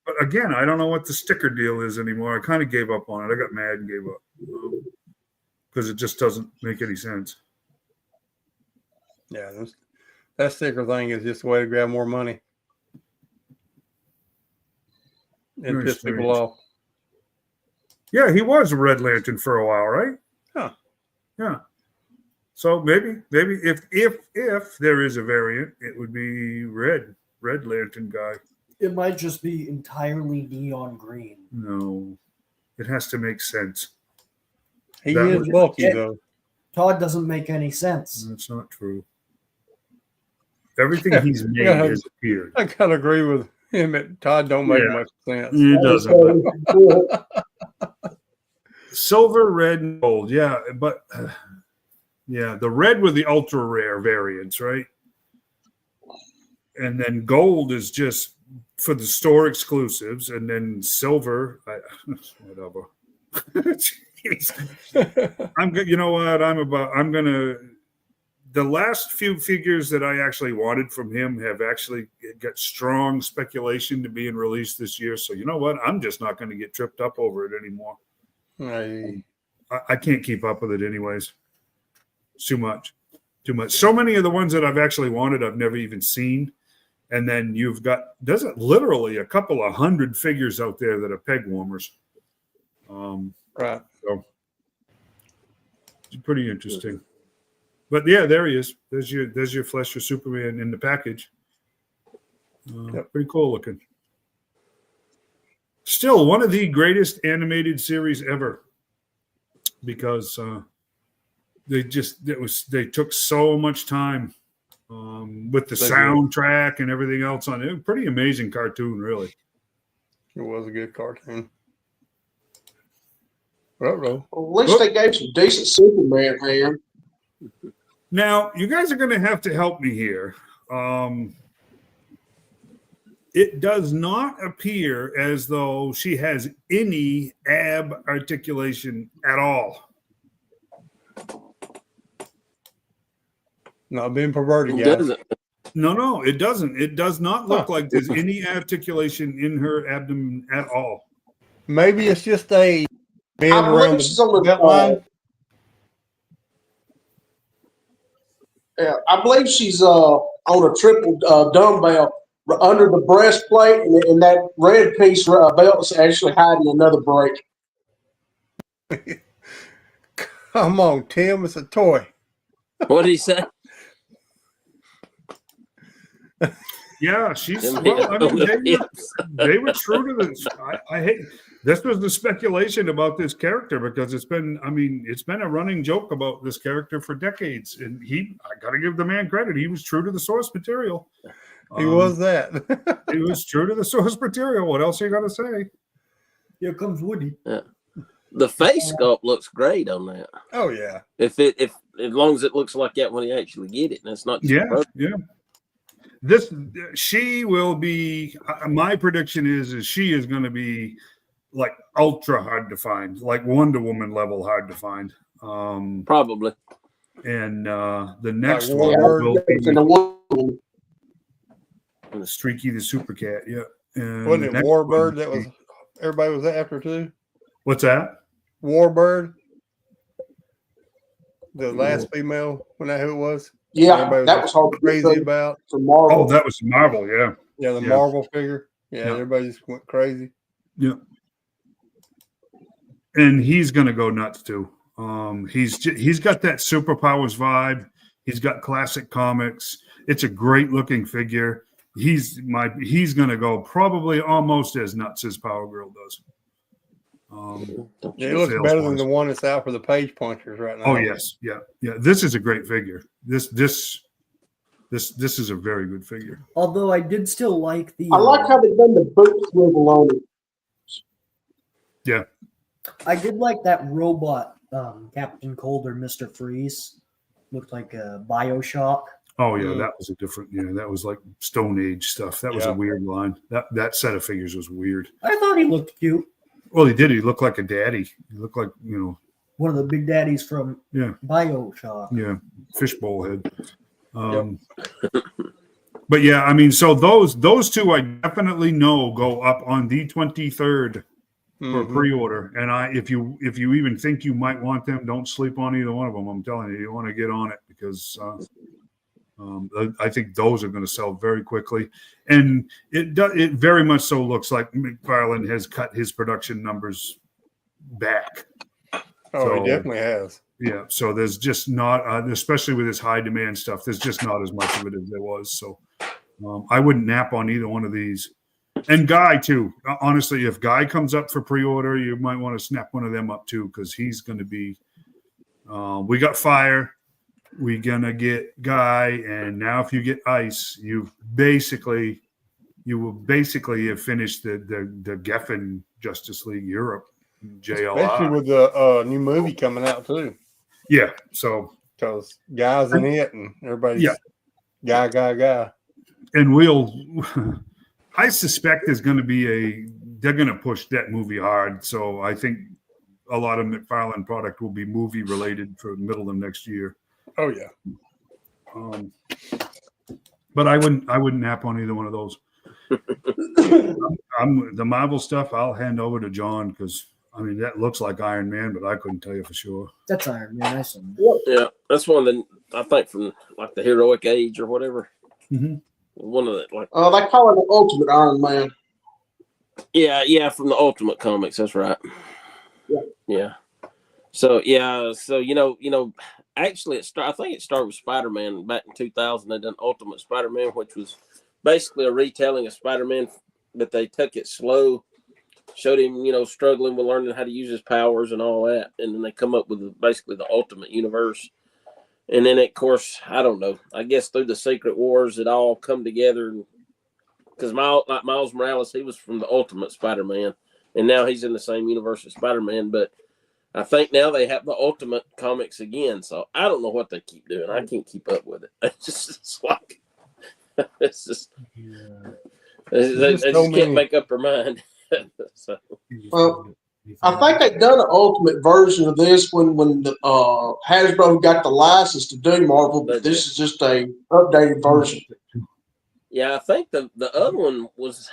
But again, I don't know what the sticker deal is anymore. I kind of gave up on it. I got mad and gave up because it just doesn't make any sense. Yeah, that sticker thing is just a way to grab more money and Very piss strange. people off. Yeah, he was a Red Lantern for a while, right? Huh. Yeah. So maybe if there is a variant, it would be Red Lantern guy. It might just be entirely neon green. No, it has to make sense. He That is would- bulky, Yeah. though. Todd doesn't make any sense. That's not true. Everything he's made Yeah. has appeared. I gotta agree with him that Todd don't make Yeah. much sense. It doesn't. But silver, red, and gold. Yeah, but the red were the ultra rare variants, right? And then gold is just for the store exclusives, and then silver, whatever. Jeez. You know what? The last few figures that I actually wanted from him have actually got strong speculation to being released this year. So you know what? I'm just not going to get tripped up over it anymore. Hey, I can't keep up with it anyways. It's too much. So many of the ones that I've actually wanted, I've never even seen. And then there's literally a couple of 100 figures out there that are peg warmers. right. So it's pretty interesting. But yeah, there he is. There's your Fleischer Superman in the package. Yep. Pretty cool looking. Still one of the greatest animated series ever, because they took so much time with the They did. soundtrack and everything else on it. Pretty amazing cartoon, really. It was a good cartoon. Ruh-roh. Well, at least they gave some decent Superman, man. Now, you guys are going to have to help me here. It does not appear as though she has any ab articulation at all. Not being perverted, It guys. doesn't. No, it doesn't. It does not look Huh. like there's any articulation in her abdomen at all. Maybe it's just a band I around believe she's the on the belt line. Yeah, I believe she's on a triple dumbbell under the breastplate, and that red piece belt is actually hiding another break. Come on, Tim. It's a toy. What did he say? Yeah, they were true to this. I hate this was the speculation about this character, because it's been a running joke about this character for decades, and I got to give the man credit. He was true to the source material. He was that. He was true to the source material. What else are you going to say? Here comes Woody. The face sculpt looks great on that. Oh yeah. If as long as it looks like that when you actually get it, and it's not. Just Yeah. She will be. My prediction is she is going to be like ultra hard to find, like Wonder Woman level hard to find. Probably. And the next Like one Warbird. will And be the Streaky the Super Cat. Yeah. And Wasn't the it next Warbird one- that was everybody was after too? What's that? Warbird. The last female, when that who it was? yeah, Everybody that was hard crazy about. for Marvel. Oh, that was Marvel. Yeah. Yeah, the Yeah. Marvel figure. Yeah, Yeah. everybody just went crazy. Yeah. and he's going to go nuts too. He's got that superpowers vibe. He's got classic comics. It's a great looking figure. He's going to go probably almost as nuts as Power Girl does. It looks sales better than wise. the one that's out for the page punchers right now. Oh yes, yeah. This is a great figure. This is a very good figure. Although I did still like the. I like how they've done the boot swivel on it. Yeah. I did like that robot, Captain Cold or Mr. Freeze. Looked like a Bioshock. Oh yeah, that was a different. Yeah, that was like Stone Age stuff. That was a weird line. That set of figures was weird. I thought he looked cute. Well, he did. He looked like a daddy. He looked like One of the big daddies from Yeah. Bioshock. Yeah, fishbowl head. But yeah, I mean, so those two I definitely know go up on the 23rd for pre-order. And if you even think you might want them, don't sleep on either one of them. I'm telling you, you want to get on it because I think those are going to sell very quickly. And it very much so looks like McFarlane has cut his production numbers back. Oh, he definitely has. Yeah, so there's just not, especially with this high demand stuff, there's just not as much of it as there was. So I wouldn't nap on either one of these. And Guy, too. Honestly, if Guy comes up for pre-order, you might want to snap one of them up, too, because he's going to be we got Fire, we're going to get Guy, and now if you get Ice, you will basically have finished the Geffen Justice League Europe JLR. Especially with the new movie coming out, too. Yeah, so because Guy's in it and everybody's guy. And I suspect there's going to be they're going to push that movie hard. So I think a lot of McFarlane product will be movie related for the middle of next year. Oh yeah. But I wouldn't nap on either one of those. The Marvel stuff I'll hand over to John because I mean that looks like Iron Man, but I couldn't tell you for sure. That's Iron Man. I saw Yeah, that's one of the I think from like the Heroic Age or whatever. Mm-hmm. One of the like. They call it the Ultimate Iron Man. Yeah, from the Ultimate Comics. That's right. Yeah. So actually, I think it started with Spider-Man back in 2000. They done Ultimate Spider-Man, which was basically a retelling of Spider-Man, but they took it slow, showed him, struggling with learning how to use his powers and all that, and then they come up with basically the Ultimate Universe. And then, of course, I don't know. I guess through the Secret Wars, it all come together. Because Miles Morales, he was from the Ultimate Spider-Man, and now he's in the same universe as Spider-Man. But I think now they have the Ultimate Comics again. So I don't know what they keep doing. I can't keep up with it. They just can't make up their mind. So. Well, I think they've done an ultimate version of this when the Hasbro got the license to do Marvel, but this is just a updated version. Yeah, I think the other one was.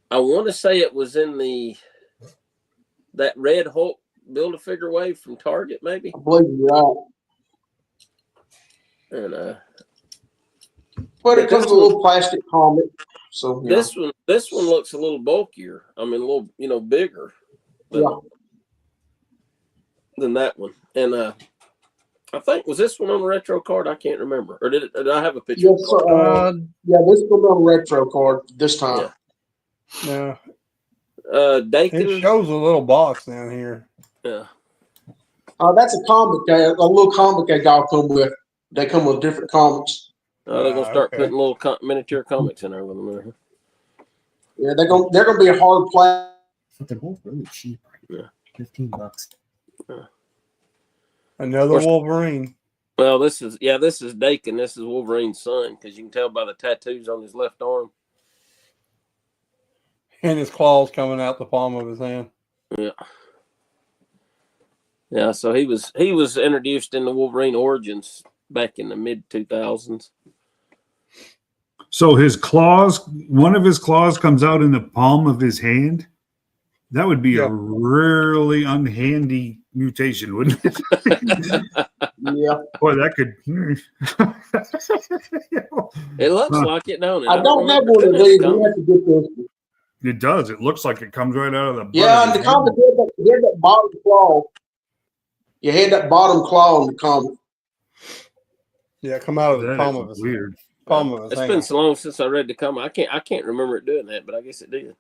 I want to say it was in that Red Hulk Build-A-Figure wave from Target, maybe. I believe you're right. And but it comes with a little plastic comic. So this one looks a little bulkier. I mean, a little, bigger. Than that one. And I think was this one on the retro card? I can't remember. Or did I have a picture? Yes, this one on retro card this time. Yeah. Dakin. It shows a little box down here. Yeah. That's a comic. A little comic they all come with. They come with different comics. They're gonna start putting little miniature comics in there with them. Yeah, they're gonna be a hard play. But they're both really cheap. Yeah. $15. Another Wolverine. Well, this is Dakin. This is Wolverine's son because you can tell by the tattoos on his left arm. And his claws coming out the palm of his hand. Yeah. Yeah, so he was introduced in the Wolverine Origins back in the mid 2000s. So one of his claws comes out in the palm of his hand. That would be a really unhandy mutation, wouldn't it? Yeah. Boy, that could. It looks like it, don't it? I don't have one of these. We have to get this one. It does. It looks like it comes right out of the butt Yeah, of and the his comic had that bottom claw. You had that bottom claw in the comic. Yeah, come out of the That palm is of his weird. palm of his It's hand. been so long since I read the comic. I can't remember it doing that, but I guess it did.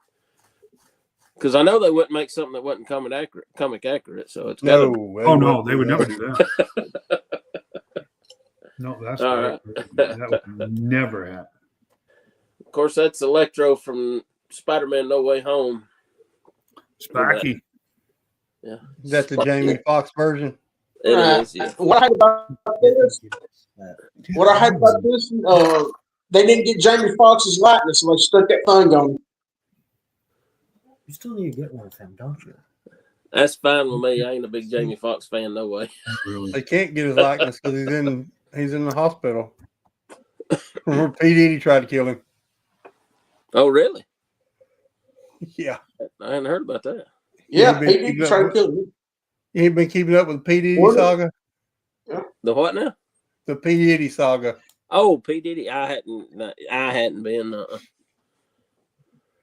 Because I know they wouldn't make something that wasn't comic accurate. So it's got No, to. Oh no, they would never do that. No, that's All right. That would never happen. Of course, that's Electro from Spider-Man: No Way Home. Sparky. Yeah, Is that the Jamie Foxx version? it is. Yeah. What I hate about this, they didn't get Jamie Foxx's likeness, so they stuck that thing on him. You still need to get one of him, don't you? That's fine with me. I ain't a big Jamie Foxx fan, no way. Really. They can't get his likeness because he's in the hospital. Remember, P. Diddy tried to kill him. Oh, really? Yeah, I hadn't heard about that. Yeah, been he keeping did up try to with- kill him. You ain't been keeping up with the P. Diddy What? saga. The what now? The P. Diddy saga. Oh, P Diddy. I hadn't been.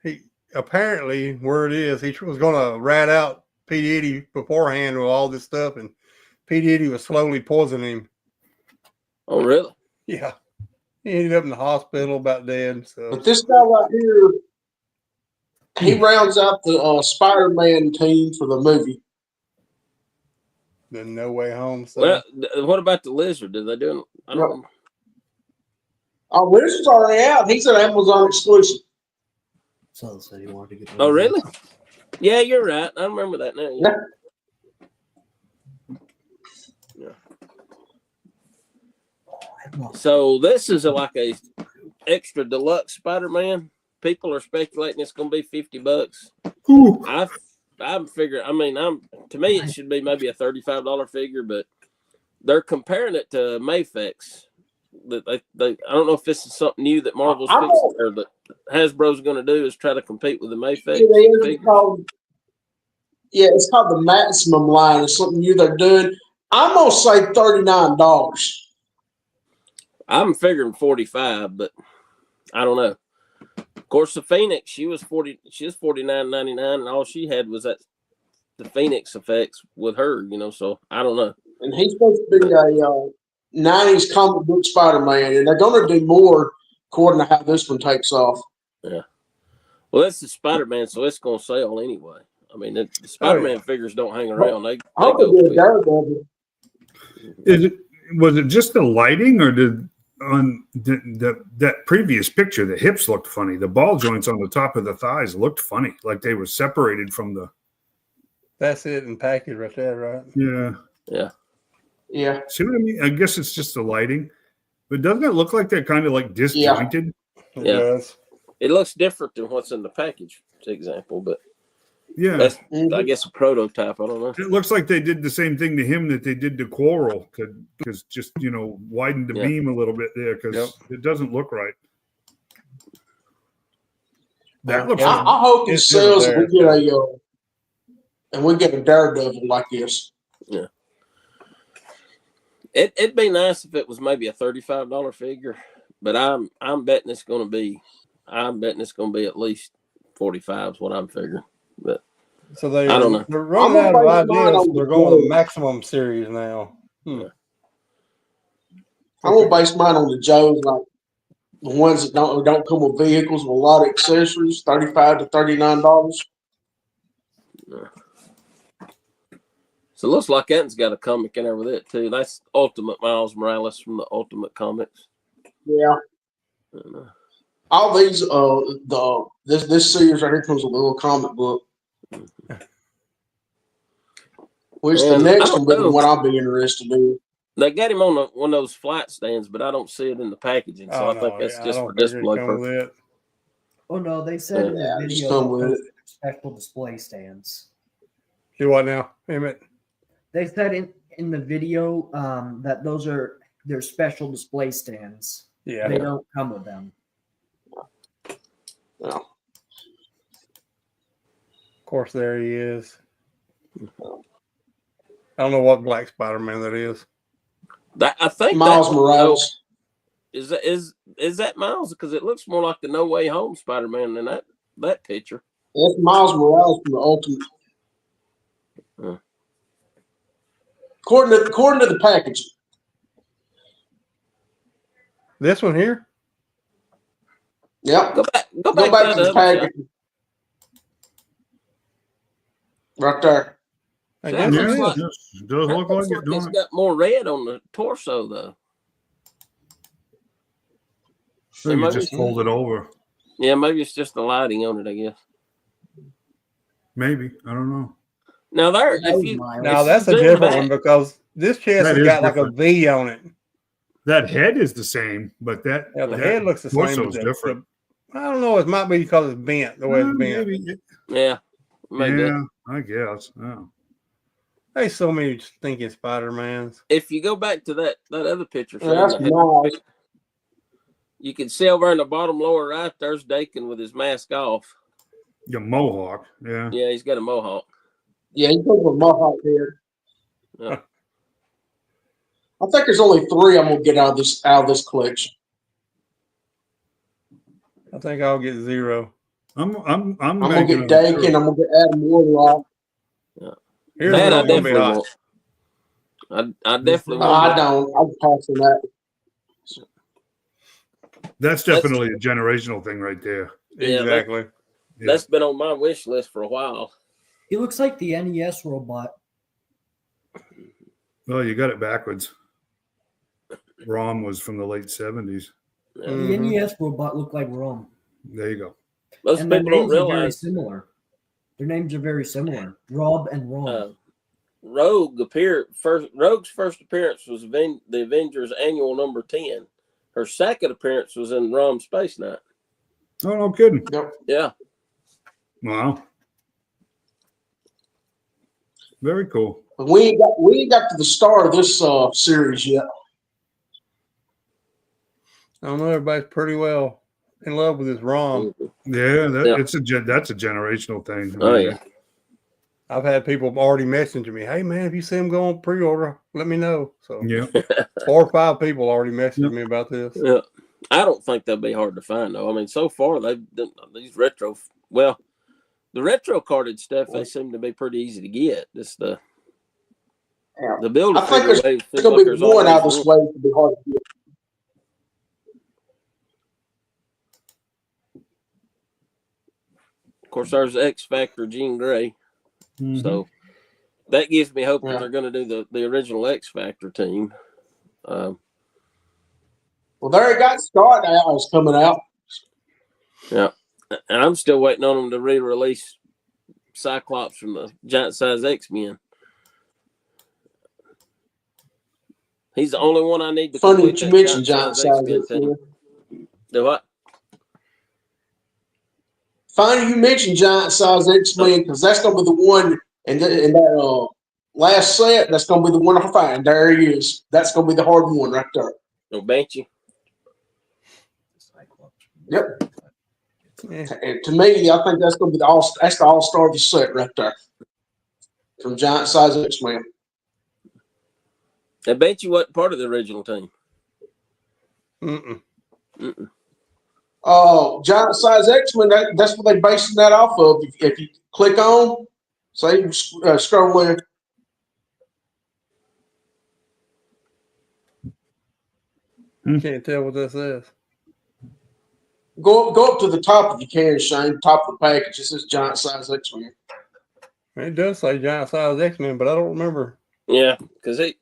He apparently where it is, he was going to rat out P. Diddy beforehand with all this stuff, and P. Diddy was slowly poisoning him. Oh, really? Yeah, he ended up in the hospital about dead. So But this guy right here, he rounds out the Spider-Man team for the movie. the No Way Home. So Well, what about the Lizard? Did they do it? I don't. No. Oh, Wizard's already out. He's an Amazon exclusive. So said he wanted to get. Oh, really? Yeah, you're right. I remember that now. Yeah. So this is like a extra deluxe Spider-Man. People are speculating it's going to be $50. Ooh. I'm figuring. I mean, to me it should be maybe a $35 figure, but they're comparing it to Mayfix. That they I don't know if this is something new that Marvel's I fixing don't- or that Hasbro's going to do is try to compete with the Mayfix. It is figures. called, it's called the Maximum line. It's something new they're doing. I'm gonna say $39. I'm figuring 45, but I don't know. Of course, the Phoenix, she was $49.99, and all she had was the Phoenix effects with her, so I don't know. And he's supposed to be a 90s comic book Spider-Man, and they're gonna do more according to how this one takes off. Well, that's the Spider-Man, so it's going to sell anyway. I mean, the Spider-Man figures don't hang around. They I hope go they do a quick. Daredevil. Was it just the lighting, or did on that previous picture the hips looked funny? The ball joints on the top of the thighs looked funny, like they were separated from the. that's it in package right there, right? Yeah. Yeah. See what I mean? I guess it's just the lighting, but doesn't it look like they're kind of like disjointed? It Yeah. does. It looks different than what's in the package, for example, but Yeah. that's, Mhm. I guess, a prototype. I don't know. It looks like they did the same thing to him that they did to Quarrel, because just widened the Yeah. beam a little bit there, because Yep. it doesn't look right. Well, That looks. I hope it It's sells good and we get a Daredevil like this. It'd be nice if it was maybe a $35 figure, but I'm betting it's going to be at least 45 is what I'm figuring. But So they I don't know. they're running I'm out gonna of base mine ideas. on the They're going with the Joes. Maximum series now. I'm gonna base mine on the Joes, like the ones that don't come with vehicles with a lot of accessories, $35 to $39. So it looks like Etton's got a comic in there with it too. That's Ultimate Miles Morales from the Ultimate Comics. Yeah. And, All these this series right here comes with a little comic book. Which the And next I don't one will be the know. one I'll be interested in. they got him on one of those flat stands, but I don't see it in the packaging. So I think that's I just don't for figure it display come purposes. with it. Oh no, they said in Yeah, the just video come they'll with come it. with special display stands. Do what now? Emmett? They said in the video that they're special display stands. Yeah. They don't come with them. Yeah. Of course, there he is. I don't know what Black Spider-Man that is. I think Miles that- Morales. Is that Miles? Because it looks more like the No Way Home Spider-Man than that picture. That's Miles Morales from the Ultimate. Huh. According to the package. This one here? Yep. Go Go back back to to the the other shot. package. Right there. I That guess looks it is. like- It does That look looks like like it, don't it's it? got more red on the torso though. So you maybe just it's- fold it over. Yeah, maybe it's just the lighting on it. I guess. Maybe. I don't know. Now there, That if was you mild. Now if that's you a zoom different back- one because this chest That has is got like a different. V on it. That head is the same, but that Yeah, the that head looks the same. But torso's different. I don't know. It might be because it's bent the way it's bent. Maybe. Yeah, maybe. Yeah, I guess. Oh. There's so many stinking Spider-Mans. If you go back to that other picture, Yeah, that's Shane, Miles. you can see over in the bottom lower right, there's Dakin with his mask off. Your mohawk. Yeah. Yeah, he's got a mohawk. Yeah, he's got a Mohawk here. Yeah. I think there's only 3 I'm gonna get out of this collection. I think I'll get 0. I'm I'm gonna making get a- Dakin. I'm gonna get Adam Warlock. Here's That what I I'm gonna be definitely honest. want. I definitely No, want. I don't. I'm passing that. That's definitely a generational thing right there. Yeah, Exactly. Yeah. That's been on my wish list for a while. He looks like the NES robot. Well, you got it backwards. ROM was from the late 70s. Yeah. The Mhm. NES robot looked like Rom. There you go. Most And their people don't names are very realize similar. Their names are very similar. Rob and Rom. Rogue's first appearance was the Avengers Annual number 10. Her second appearance was in Rom Space Knight. Oh, no kidding. Yep. Yeah. Wow. Very cool. We ain't got to the start of this series yet. I don't know. Everybody's pretty well in love with this ROM. Yeah, Yeah. that's a generational thing. Oh yeah. I've had people already messaging me, "Hey man, if you see them go on pre-order, let me know." So Yeah. 4 or 5 people already messaged me about this. Yeah. I don't think they'll be hard to find though. I mean, so far they've done these retro. Well, the retro carded stuff they seem to be pretty easy to get. Just the Yeah. build. I think there's seems gonna like be there's one out always this way to be hard to get. Of course, there's X Factor Jean Grey. Mhm. So that gives me hope Yeah. that they're going to do the original X Factor team. Well, there it got Scott now. It's coming out. And I'm still waiting on them to re-release Cyclops from the Giant Size X-Men. He's the only one I need to Funny complete that you that mentioned Giant Size X-Men team. X-Men. Do what? Funny you mentioned Giant Size X-Men because that's gonna be the one in that last set. That's gonna be the one I find. There he is. That's gonna be the hard one right there. No Banshee. Yep. Yeah. And to me, I think that's gonna be the all-star of the set right there from Giant Size X-Men. And Banshee wasn't part of the original team. Mm-mm. Mm-mm. Giant Size X-Men. That's what they basing that off of. If you click on, say, scroll in. Can't tell what this is. Go up to the top if you can, Shane. Top of the package. It says Giant Size X-Men. It does say Giant Size X-Men, but I don't remember. Yeah, because he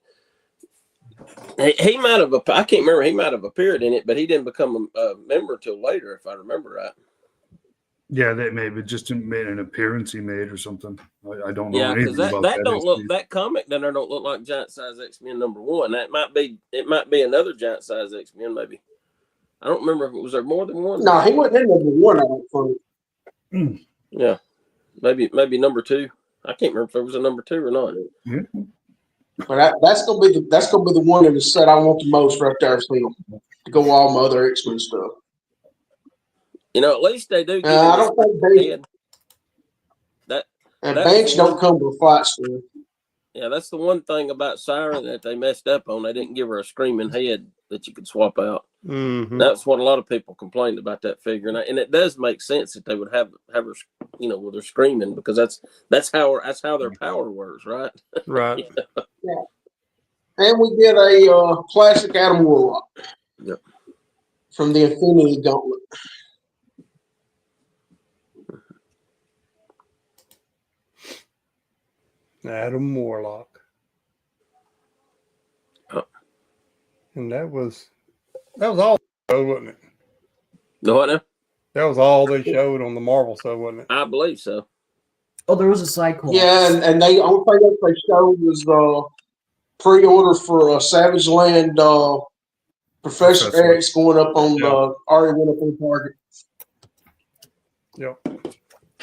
might have. I can't remember. He might have appeared in it, but he didn't become a member till later, if I remember right. Yeah, that maybe just made an appearance he made or something. I don't know Yeah, anything because about that don't history. look that comic down there don't look like Giant Size X-Men number 1. It might be another Giant Size X-Men maybe. I don't remember if was there more than one. No, he wasn't in number 1. I don't think. Yeah, maybe number 2. I can't remember if there was a number 2 or not. But that's gonna be the one in the set I want the most right there. So to go all my other X-Men stuff. You know, at least they do. Give I him don't think his they head. and that Banks was don't one- come to a fight store. Yeah, that's the one thing about Siren that they messed up on. They didn't give her a screaming head that you could swap out. Mhm. That's what a lot of people complained about that figure, and it does make sense that they would have her, with her screaming, because that's how their power works, right? Right. And we get a classic Adam Warlock. Yep. From the Infinity Gauntlet. Adam Warlock. Oh. And that was all they showed, wasn't it? The what now? That was all they showed on the Marvel show, wasn't it? I believe so. Oh, there was a Cyclops. Yeah, and they only thing that they showed was pre-order for Savage Land. Professor X going up on the already went up on Target. Yep.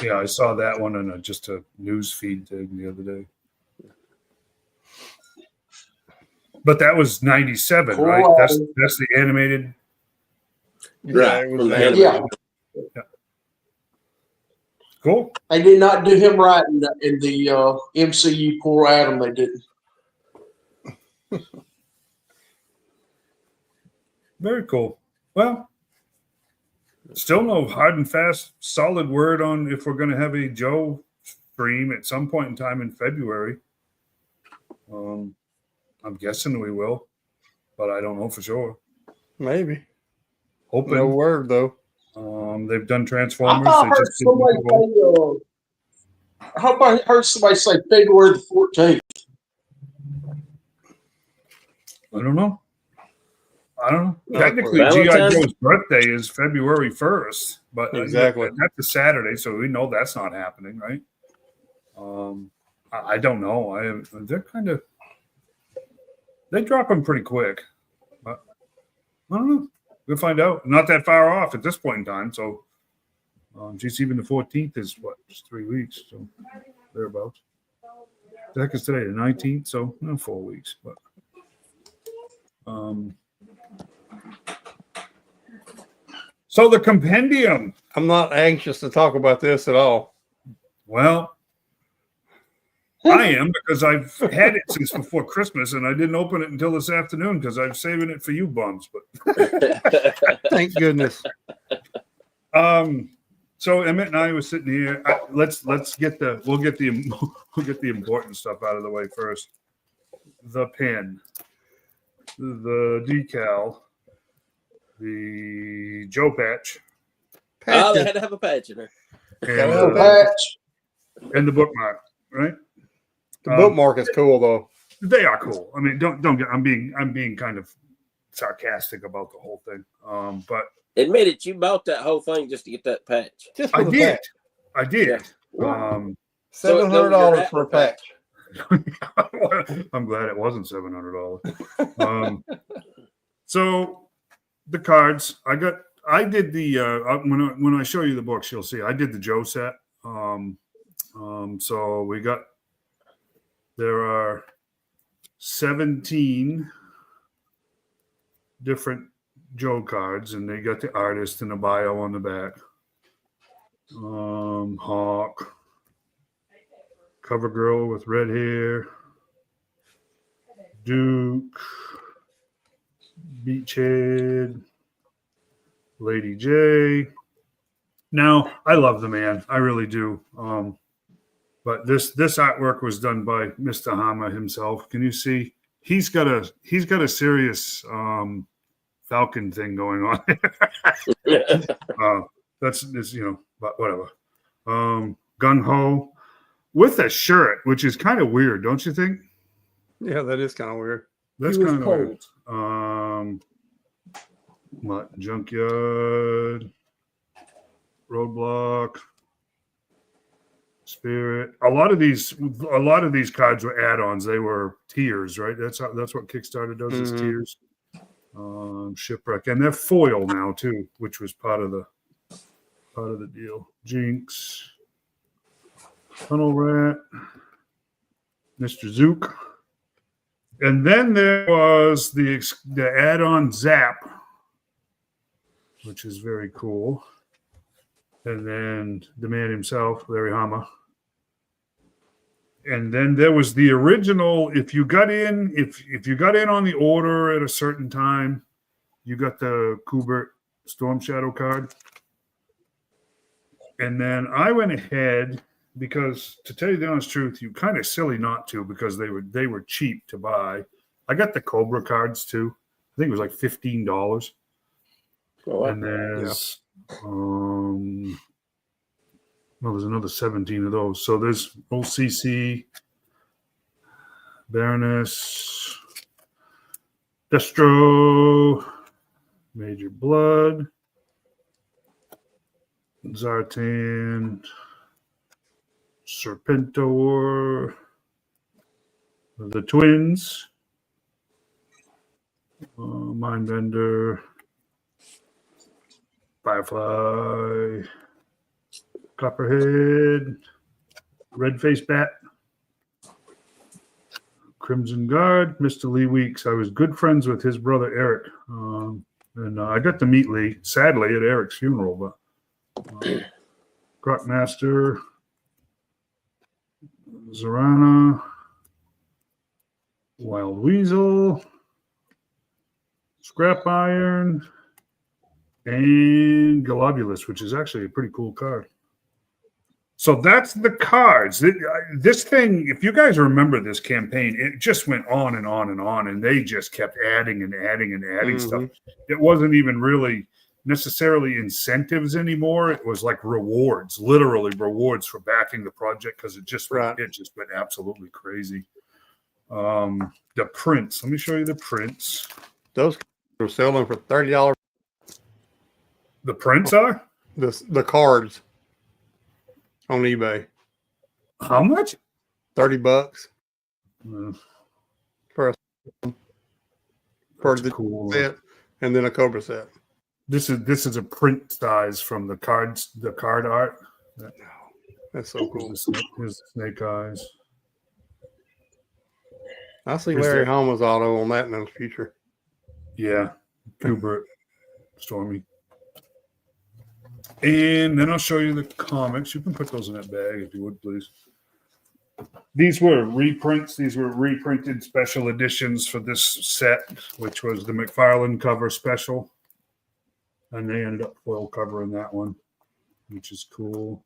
Yeah, I saw that one in just a news feed thing the other day. But that was 97, Cool. right? That's the animated. Right. It was From the animated. Yeah, Cool. they did not do him right in the MCU. Poor Adam, they didn't. Very cool. Well, still no hard and fast, solid word on if we're going to have a Joe stream at some point in time in February. I'm guessing we will, but I don't know for sure. Maybe. Hoping. No word though. They've done I Transformers. thought I They heard just did somebody Marvel. say. I hope I heard somebody say February the 14th. I don't know. No, Technically, Valentine's- G.I. Joe's birthday is February 1st, but Exactly. that's a Saturday, so we know that's not happening, right? I don't know. They're kind of they drop them pretty quick, but I don't know. We'll find out. Not that far off at this point in time. So, just even the 14th is what, just 3 weeks, so thereabouts. The heck is today? The 19th, so 4 weeks, but. So the compendium. I'm not anxious to talk about this at all. Well, I am, because I've had it since before Christmas, and I didn't open it until this afternoon because I'm saving it for you bums. But Thank goodness. so Emmett and I was sitting here. Let's get the we'll get the important stuff out of the way first. The pen, the decal, the Joe patch, Oh, they had to have a patch in there. and, Gotta have Patch. and the bookmark, right? The bookmark is cool though. They are cool. I mean, don't get. I'm being kind of sarcastic about the whole thing. But Admit it, you bought that whole thing just to get that patch. Just for I the did. patch. I did. So it goes $700 with for a your patch. I'm glad it wasn't $700. So the cards I did the when I show you the books, you'll see I did the Joe set. So there are 17 different Joe cards, and they got the artist and the bio on the back. Hawk, cover girl with red hair, Duke, Beachhead, Lady J. Now, I love the man, I really do. But this artwork was done by Mr. Hama himself. Can you see? He's got a serious Falcon thing going on. That's but whatever. Gung Ho with a shirt, which is kind of weird, don't you think? Yeah, that is kind of weird. That's He was kind of weird. cold. What Junkyard, Roadblock, Spirit. A lot of these cards were add-ons. They were tiers, right? That's what Kickstarter does is Mhm. tiers. Shipwreck, and they're foil now too, which was part of the deal. Jinx, Tunnel Rat, Mr. Zook, and then there was the add-on Zap, which is very cool. And then the man himself, Larry Hama. And then there was the original. If you got in on the order at a certain time, you got the Kubert Storm Shadow card. And then I went ahead because, to tell you the honest truth, you kind of silly not to, because they were cheap to buy. I got the Cobra cards too. I think it was like $15. Oh, wow. And there's well, there's another 17 of those. So there's OCC, Baroness, Destro, Major Blood, Zartan, Serpentor, the Twins, Mindbender, Firefly, Copperhead, Red-Faced Bat, Crimson Guard, Mr. Lee Weeks. I was good friends with his brother Eric, and I got to meet Lee, sadly, at Eric's funeral. But Crockmaster, Zorana, Wild Weasel, Scrap Iron, and Globulus, which is actually a pretty cool card. So that's the cards. This thing, if you guys remember this campaign, it just went on and on and on, and they just kept adding and adding and adding stuff. It wasn't even really necessarily incentives anymore. It was like rewards, literally rewards for backing the project, because it just went absolutely crazy. The prints. Let me show you the prints. Those are selling for $30. The prints are? The cards on eBay. How much? $30 Uh, for that's the cool. set, and then a Cobra set. This is a print size from the card art. That's so cool. Here's the snake eyes. I see Here's Larry the- Hama's auto on that in the future. Yeah, Kubert, Stormy. And then I'll show you the comics. You can put those in that bag if you would, please. These were reprints. These were reprinted special editions for this set, which was the McFarlane cover special. And they ended up foil covering that one, which is cool.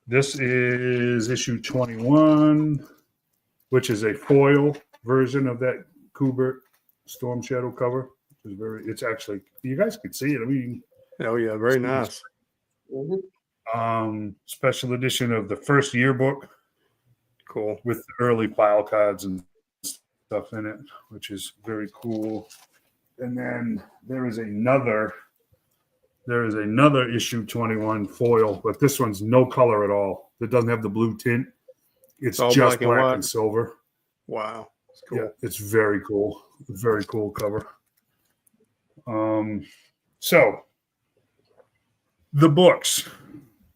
This is issue 21, which is a foil version of that Kubert Storm Shadow cover. It's actually, you guys can see it. I mean, Oh yeah, very nice. Special edition of the first yearbook Cool. with the early file cards and stuff in it, which is very cool. And then there is another issue 21 foil, but this one's no color at all. It doesn't have the blue tint. It's all just black and black white. and silver. Wow. It's cool. Yeah, it's very cool. Very cool cover. So the books.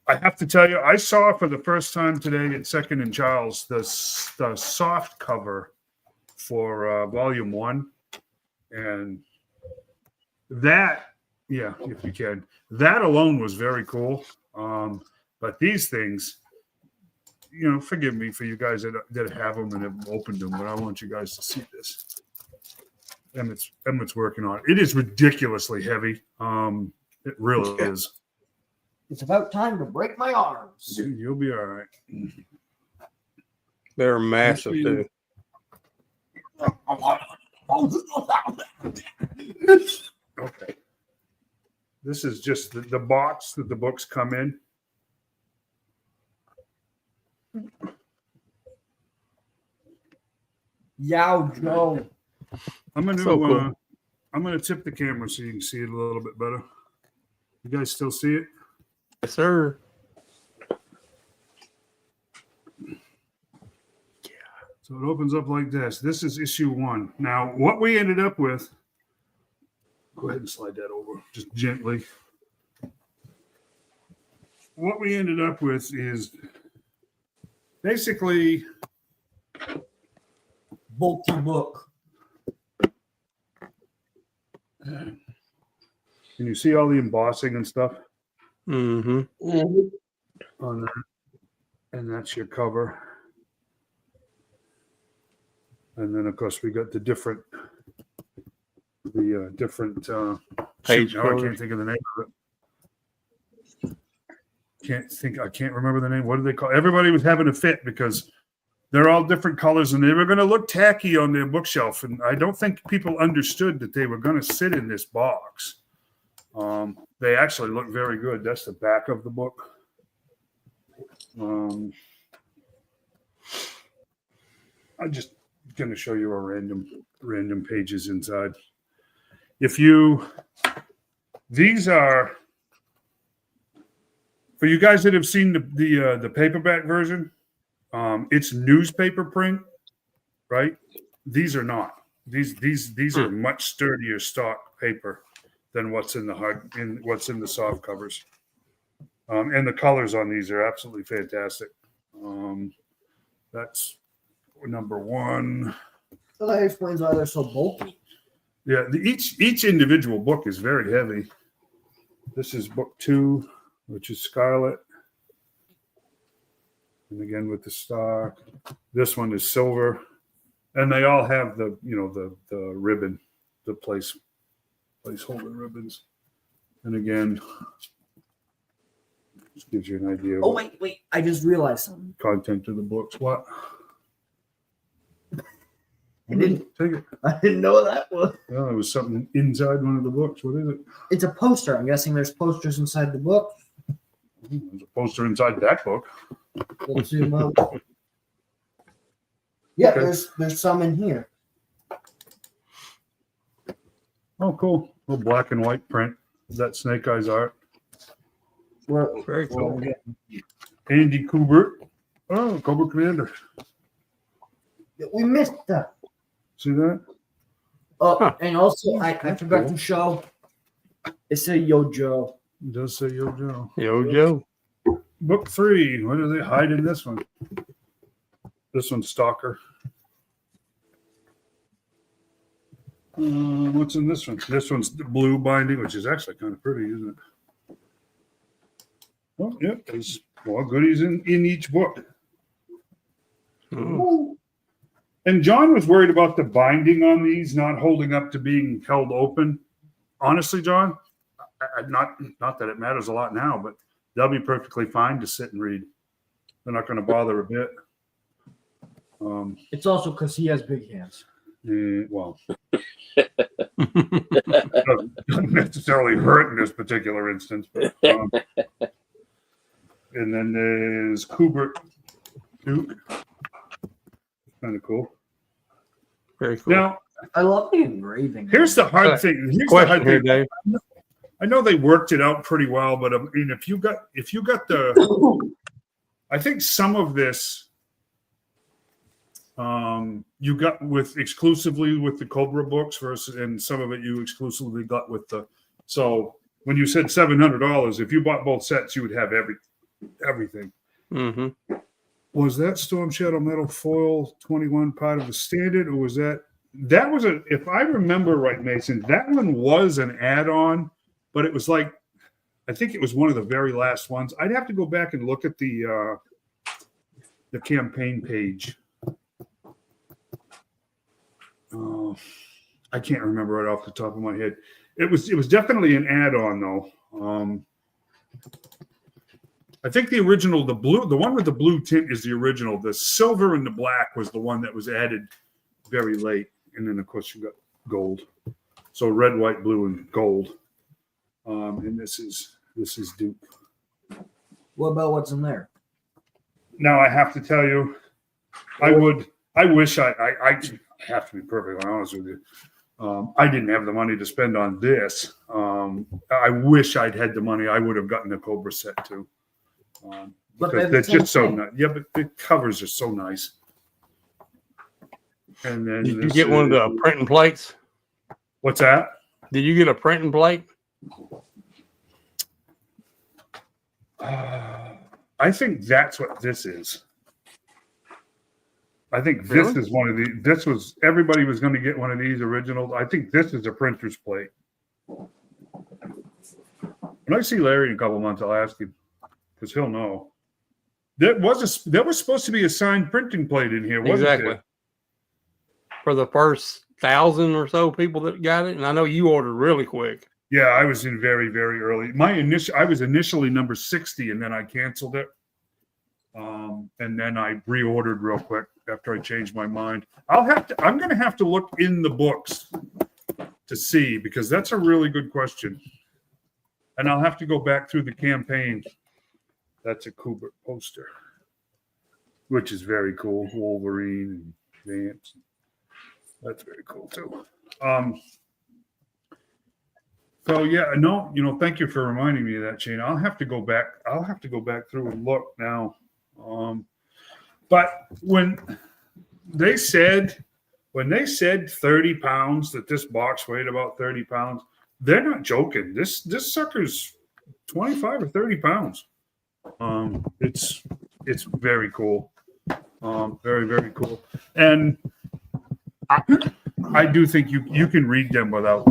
I have to tell you, I saw for the first time today at Second and Charles the soft cover for Volume 1, and that, yeah, if you can, that alone was very cool. But these things, you know, forgive me for you guys that have them and have opened them, but I want you guys to see this. Emmett's working on it. It is ridiculously heavy. It really is. It's about time to break my arms. You'll be all right. They're massive too. Okay. This is just the box that the books come in. Yow, Joe. I'm gonna So cool. I'm gonna tip the camera so you can see it a little bit better. You guys still see it? Yes, sir. So it opens up like this. This is issue 1. Now, what we ended up with, go ahead and slide that over just gently. What we ended up with is basically Bulky book. Can you see all the embossing and stuff Mm-hmm. on that? And that's your cover. And then of course we got the different Page shoot, now I covers. can't think of the name of it. I can't remember the name. What do they call? Everybody was having a fit because they're all different colors and they were going to look tacky on their bookshelf. And I don't think people understood that they were going to sit in this box. They actually look very good. That's the back of the book. I'm just going to show you a random pages inside. These are for you guys that have seen the paperback version. It's newspaper print, right? These are not. These are much sturdier stock paper than what's in the soft covers. And the colors on these are absolutely fantastic. That's number one. So that explains why they're so bulky. Yeah, each individual book is very heavy. This is book 2, which is Scarlet. And again with the stock. This one is silver. And they all have the ribbon, the placeholder ribbons. And again, just gives you an idea of Oh, wait. I just realized something. content of the books. What? I didn't- Take it. I didn't know that was. Oh, there was something inside one of the books. What is it? It's a poster. I'm guessing there's posters inside the book. There's a poster inside that book. We'll zoom out. Yeah, Okay. there's some in here. Oh, cool. Little black and white print. Is that Snake Eyes art? Very cool. Andy Kubert. Oh, Cobra Commander. We missed that. See that? Oh, Huh. and also I That's forgot cool. to show. It said Yo Joe. It does say Yo Joe. Yo, Joe. Book 3. What do they hide in this one? This one's Stalker. What's in this one? This one's the blue binding, which is actually kind of pretty, isn't it? Well, yeah, there's more goodies in each book. Oh, And John was worried about the binding on these not holding up to being held open. Honestly, John, not that it matters a lot now, but they'll be perfectly fine to sit and read. They're not going to bother a bit. It's also because he has big hands. Well, doesn't necessarily hurt in this particular instance. But, and then there's Kubert Duke. Kind of cool. very cool. Now, I love the engraving. here's the hard thing. Here's the Question hard here, thing. Dave. I know they worked it out pretty well, but I mean, if you got the, I think some of this, you got exclusively with the Cobra books versus, and some of it you exclusively got with the. So when you said $700, if you bought both sets, you would have everything. Mm-hmm. Was that Storm Shadow Metal Foil 21 part of the standard, or was that was a? If I remember right, Mason, that one was an add-on, but it was like, I think it was one of the very last ones. I'd have to go back and look at the campaign page. I can't remember right off the top of my head. It was definitely an add-on though. I think the original, the one with the blue tint is the original. The silver and the black was the one that was added very late, and then of course you got gold. So red, white, blue, and gold. And this is Duke. What about what's in there? Now I have to tell you, I wish I have to be perfectly honest with you. I didn't have the money to spend on this. I wish I'd had the money. I would have gotten the Cobra set too. But Because they're they're just so the same nice. Yeah, but the covers are so nice. And then Did you this get one of the is- printing plates? What's that? Did you get a printing plate? I think that's what this is. I think this Really? is one of the. This was everybody was going to get one of these originals. I think this is a printer's plate. When I see Larry in a couple months, I'll ask him because he'll know. There was supposed to be a signed printing plate in here, wasn't Exactly. there? for the first 1,000 or so people that got it, and I know you ordered really quick. Yeah, I was in very, very early. I was initially number 60, and then I canceled it. And then I reordered real quick after I changed my mind. I'm going to have to look in the books to see, because that's a really good question. And I'll have to go back through the campaign. That's a Kubert poster, which is very cool. Wolverine and Vance. That's very cool too. So yeah, no, thank you for reminding me of that, Shane. I'll have to go back through and look now. But when they said 30 pounds, that this box weighed about 30 pounds, they're not joking. This sucker's 25 or 30 pounds. It's very cool. Very, very cool. And I do think you can read them without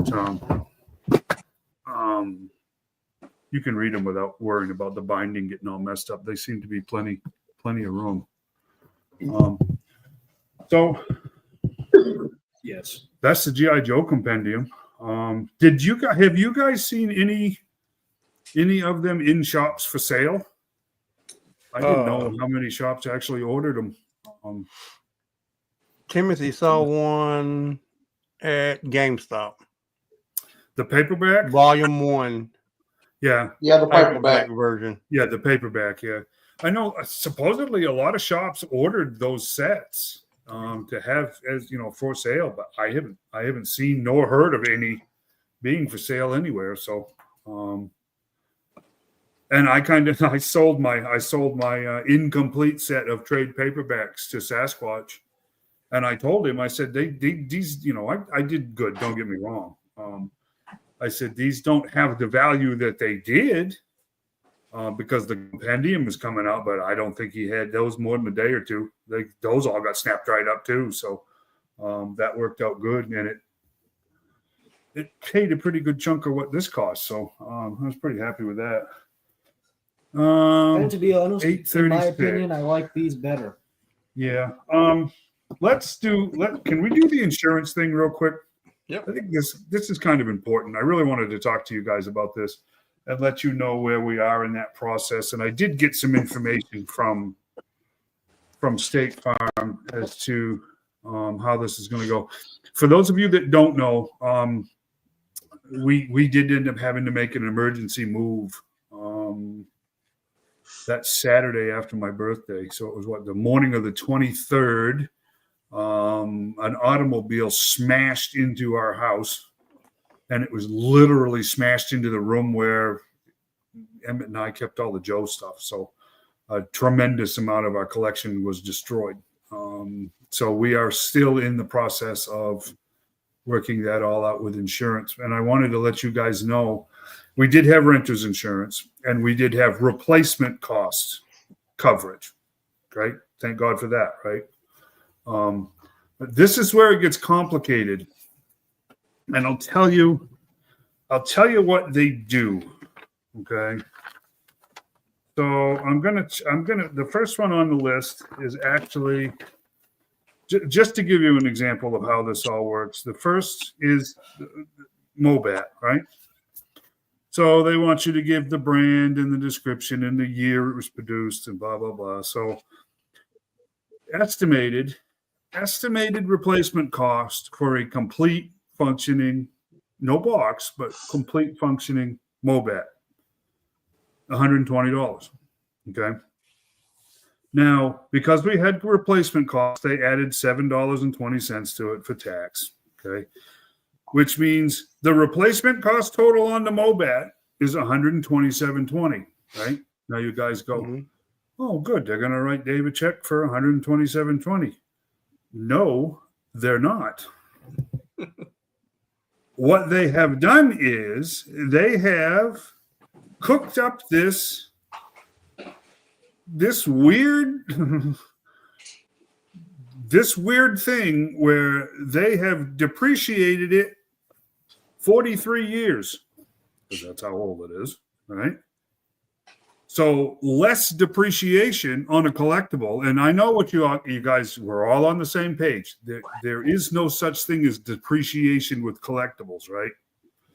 you can read them without worrying about the binding getting all messed up. They seem to be plenty of room. So yes, that's the G.I. Joe compendium. Have you guys seen any of them in shops for sale? I didn't know how many shops actually ordered them. Timothy saw one at GameStop. The paperback? Volume 1. Yeah. Yeah, the paperback. version. Yeah, the paperback, yeah. I know supposedly a lot of shops ordered those sets to have as for sale, but I haven't seen nor heard of any being for sale anywhere. So and I sold my incomplete set of trade paperbacks to Sasquatch. And I told him, I said, these, I did good. Don't get me wrong. I said, these don't have the value that they did because the compendium is coming out, but I don't think he had those more than a day or two. Those all got snapped right up too. So that worked out good. And it paid a pretty good chunk of what this cost. So I was pretty happy with that. And to be honest, in my 836. opinion, I like these better. Yeah. Can we do the insurance thing real quick? Yep. I think this is kind of important. I really wanted to talk to you guys about this and let you know where we are in that process. And I did get some information from State Farm as to how this is going to go. For those of you that don't know, we did end up having to make an emergency move that Saturday after my birthday. So it was the morning of the 23rd. An automobile smashed into our house, and it was literally smashed into the room where Emmett and I kept all the Joe stuff. So a tremendous amount of our collection was destroyed. So we are still in the process of working that all out with insurance. And I wanted to let you guys know we did have renter's insurance and we did have replacement cost coverage. Right? Thank God for that, right? But this is where it gets complicated. And I'll tell you what they do. Okay. So the first one on the list is actually just to give you an example of how this all works. The first is Mobat, right? So they want you to give the brand and the description and the year it was produced and blah, blah, blah. So estimated replacement cost for a complete functioning, no box, but complete functioning Mobat, $120. Okay. Now, because we had replacement costs, they added $7.20 to it for tax. Okay. Which means the replacement cost total on the Mobat is $127.20. Right. Now you guys go, oh, good. They're going to write Dave a check for $127.20. No, they're not. What they have done is they have cooked up this weird thing where they have depreciated it 43 years, because that's how old it is, right? So less depreciation on a collectible. And I know what you guys were all on the same page. There is no such thing as depreciation with collectibles, right?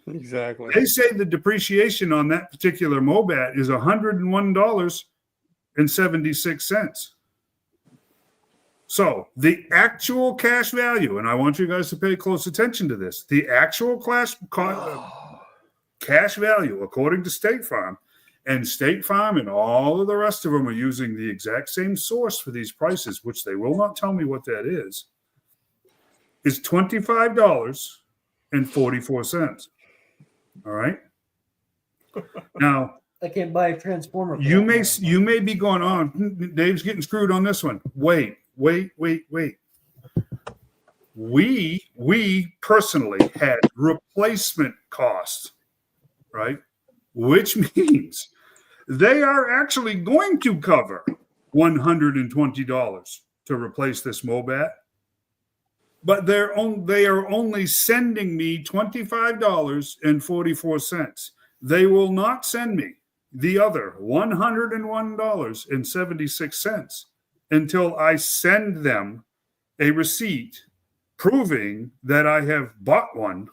Exactly. They say the depreciation on that particular Mobat is $101.76. So the actual cash value, and I want you guys to pay close attention to this, the actual cash value, according to State Farm, and State Farm and all of the rest of them are using the exact same source for these prices, which they will not tell me what that is $25.44. All right. Now, I can't buy a transformer. for you that may much. be going on. Dave's getting screwed on this one. Wait. We personally had replacement costs, right? Which means they are actually going to cover $120 to replace this Mobat, but they are only sending me $25.44. They will not send me the other $101.76 until I send them a receipt proving that I have bought one.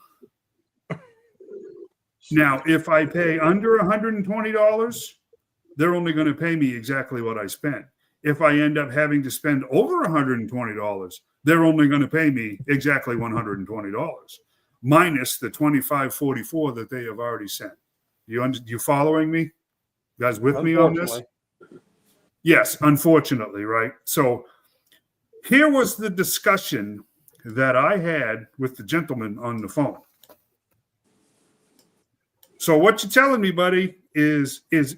Now, if I pay under $120, they're only going to pay me exactly what I spent. If I end up having to spend over $120, they're only going to pay me exactly $120, minus the $25.44 that they have already sent. You following me? You guys with me on this? Yes, unfortunately, right? So here was the discussion that I had with the gentleman on the phone. So what you're telling me, buddy, is if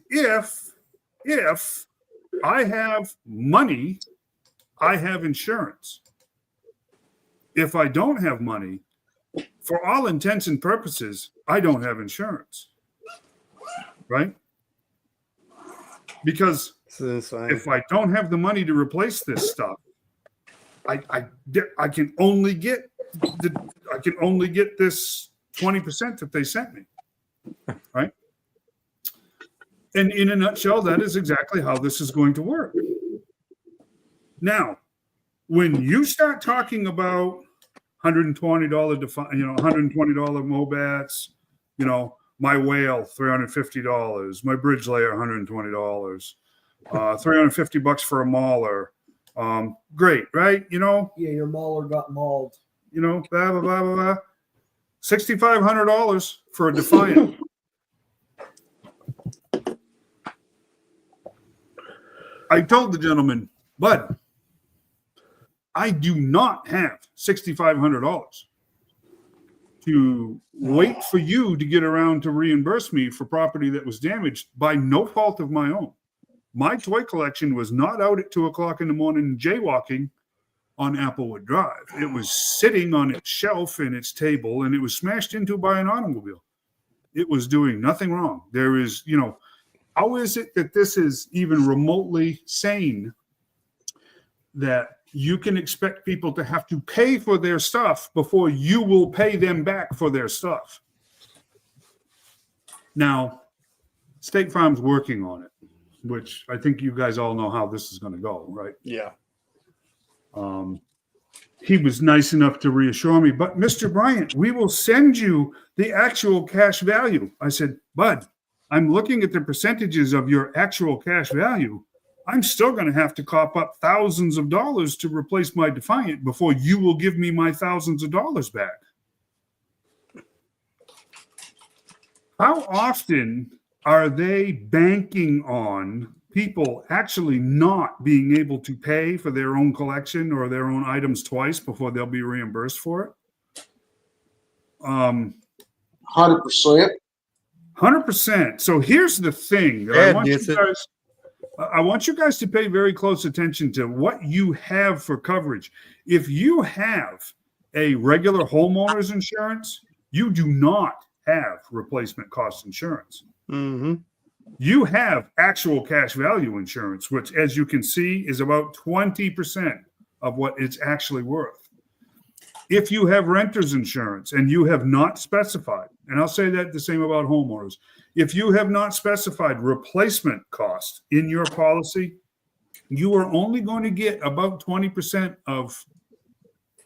I have money, I have insurance. If I don't have money, for all intents and purposes, I don't have insurance. Right? Because if I don't have the money to replace this stuff, I can only get this 20% that they sent me. Right? And in a nutshell, that is exactly how this is going to work. Now, when you start talking about $120 $120 Mobats, my whale, $350, my bridge layer, $120, $350 for a mauler. Great, right? Yeah, your mauler got mauled. Blah, blah, blah, blah, blah. $6,500 for a Defiant. I told the gentleman, Bud, I do not have $6,500 to wait for you to get around to reimburse me for property that was damaged by no fault of my own. My toy collection was not out at 2:00 in the morning jaywalking on Applewood Drive. It was sitting on its shelf in its table, and it was smashed into by an automobile. It was doing nothing wrong. There is, how is it that this is even remotely sane that you can expect people to have to pay for their stuff before you will pay them back for their stuff? Now, State Farm's working on it, which I think you guys all know how this is going to go, right? Yeah. He was nice enough to reassure me, but Mr. Bryant, we will send you the actual cash value. I said, Bud, I'm looking at the percentages of your actual cash value. I'm still going to have to cough up thousands of dollars to replace my Defiant before you will give me my thousands of dollars back. How often are they banking on people actually not being able to pay for their own collection or their own items twice before they'll be reimbursed for it? 100%. 100%. So here's the thing that I want you guys to pay very close attention to what you have for coverage. If you have a regular homeowner's insurance, you do not have replacement cost insurance. Mm-hmm. You have actual cash value insurance, which, as you can see, is about 20% of what it's actually worth. If you have renter's insurance and you have not specified, and I'll say that the same about homeowners. If you have not specified replacement cost in your policy, you are only going to get about 20% of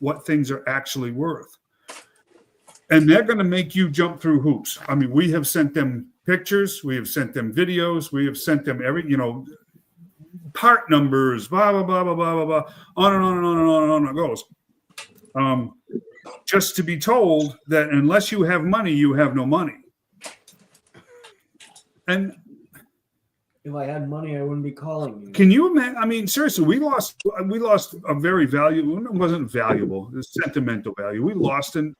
what things are actually worth. And they're going to make you jump through hoops. I mean, we have sent them pictures, we have sent them videos, we have sent them part numbers, blah, blah, blah, blah, blah, blah, blah, on and on and on and on and on it goes. Just to be told that unless you have money, you have no money. And If I had money, I wouldn't be calling you. can you imagine? I mean, seriously, we lost a very valuable. It wasn't valuable. It was sentimental value. We lost a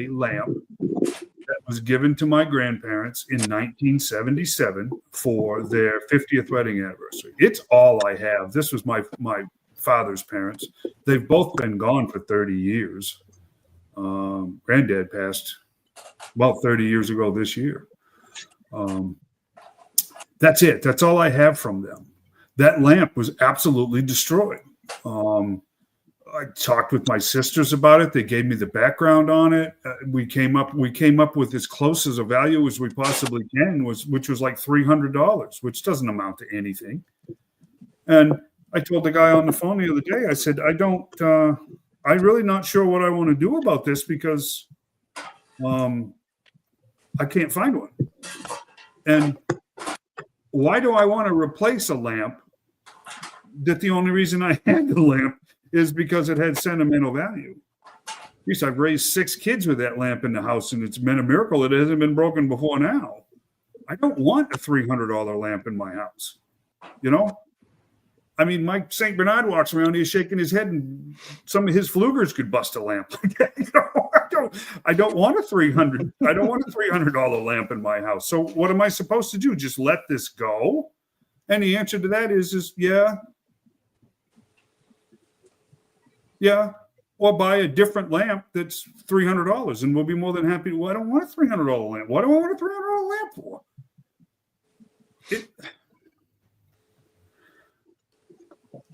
lamp that was given to my grandparents in 1977 for their 50th wedding anniversary. It's all I have. This was my father's parents. They've both been gone for 30 years. Granddad passed about 30 years ago this year. That's it. That's all I have from them. That lamp was absolutely destroyed. I talked with my sisters about it. They gave me the background on it. We came up with as close as a value as we possibly can, which was like $300, which doesn't amount to anything. And I told the guy on the phone the other day, I said, I'm really not sure what I want to do about this because I can't find one. And why do I want to replace a lamp that the only reason I had the lamp is because it had sentimental value? Geez, I've raised 6 kids with that lamp in the house, and it's been a miracle it hasn't been broken before now. I don't want a $300 lamp in my house. I mean, Mike St. Bernard walks around here shaking his head, and some of his flugers could bust a lamp like that. I don't want a $300 lamp in my house. So what am I supposed to do? Just let this go? And the answer to that is yeah. Yeah. Or buy a different lamp that's $300, and we'll be more than happy. Well, I don't want a $300 lamp. What do I want a $300 lamp for?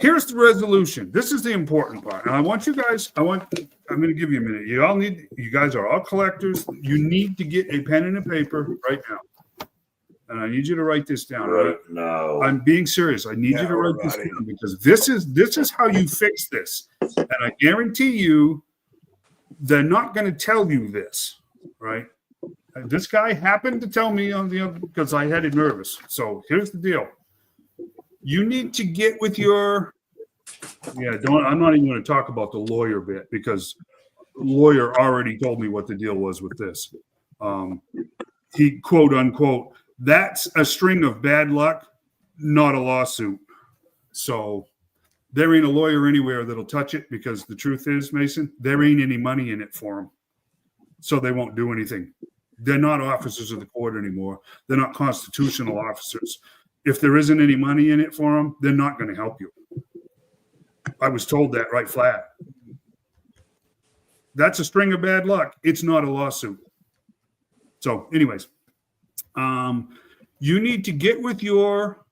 Here's the resolution. This is the important part. And I want you guys, I'm going to give you a minute. You guys are all collectors. You need to get a pen and a paper right now. And I need you to write this down. Right now. I'm being serious. I need you to write this down because this is how you fix this. And I guarantee you, they're not going to tell you this, right? And this guy happened to tell me because I had it nervous. So here's the deal. You need to get with your, I'm not even going to talk about the lawyer bit because the lawyer already told me what the deal was with this. He quote unquote, that's a string of bad luck, not a lawsuit. So there ain't a lawyer anywhere that'll touch it because the truth is, Mason, there ain't any money in it for them. So they won't do anything. They're not officers of the court anymore. They're not constitutional officers. If there isn't any money in it for them, they're not going to help you. I was told that right flat. That's a string of bad luck. It's not a lawsuit. So anyways, you need to get with your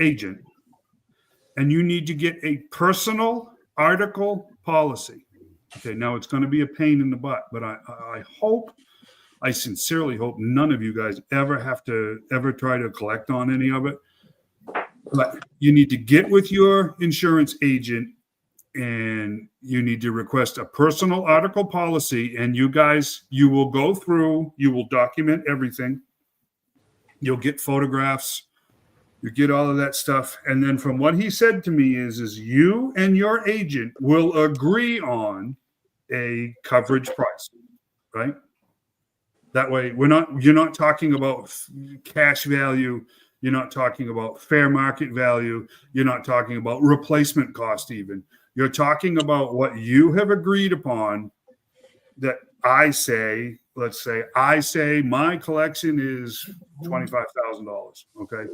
agent and you need to get a personal article policy. Okay, now it's going to be a pain in the butt, but I sincerely hope none of you guys ever try to collect on any of it. But you need to get with your insurance agent and you need to request a personal article policy. And you will go through, you will document everything. You'll get photographs, you get all of that stuff. And then from what he said to me is you and your agent will agree on a coverage price, right? That way you're not talking about cash value. You're not talking about fair market value. You're not talking about replacement cost even. You're talking about what you have agreed upon that let's say my collection is $25,000. Okay.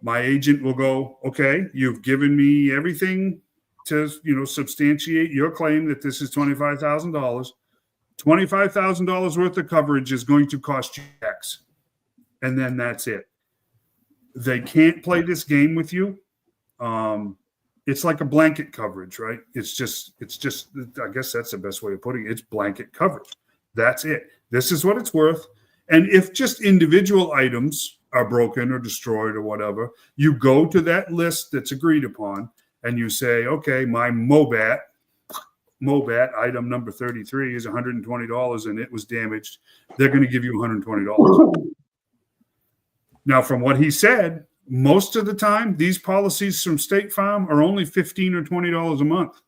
My agent will go, okay, you've given me everything to, substantiate your claim that this is $25,000. $25,000 worth of coverage is going to cost you X. And then that's it. They can't play this game with you. It's like a blanket coverage, right? It's just, I guess that's the best way of putting it. It's blanket coverage. That's it. This is what it's worth. And if just individual items are broken or destroyed or whatever, you go to that list that's agreed upon and you say, okay, my Mobat item number 33 is $120 and it was damaged. They're going to give you $120. Now, from what he said, most of the time, these policies from State Farm are only $15 or $20 a month.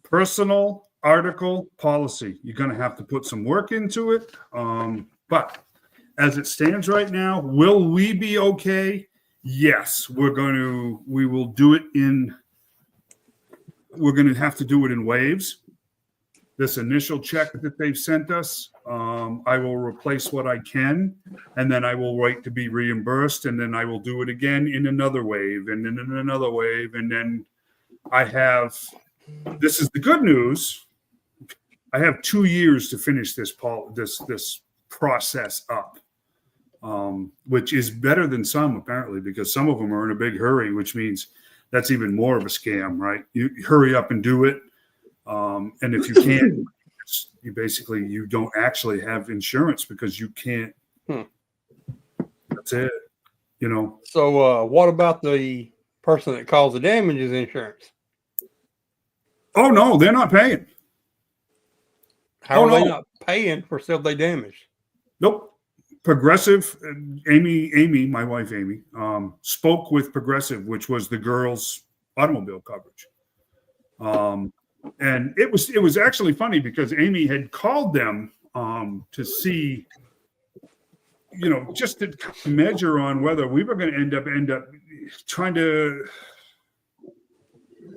Personal article policy. You're going to have to put some work into it. But as it stands right now, will we be okay? Yes, we will do it we're going to have to do it in waves. This initial check that they've sent us, I will replace what I can, and then I will wait to be reimbursed, and then I will do it again in another wave, and then in another wave, and then this is the good news. I have 2 years to finish this process up, which is better than some apparently, because some of them are in a big hurry, which means that's even more of a scam, right? You hurry up and do it. And if you can't, you don't actually have insurance because you can't. That's it. So what about the person that caused the damages insurance? Oh no, they're not paying. How are they not paying for stuff they damaged? Nope. Progressive, Amy, my wife Amy, spoke with Progressive, which was the girls' automobile coverage. And it was actually funny because Amy had called them to see, just to measure on whether we were going to end up trying to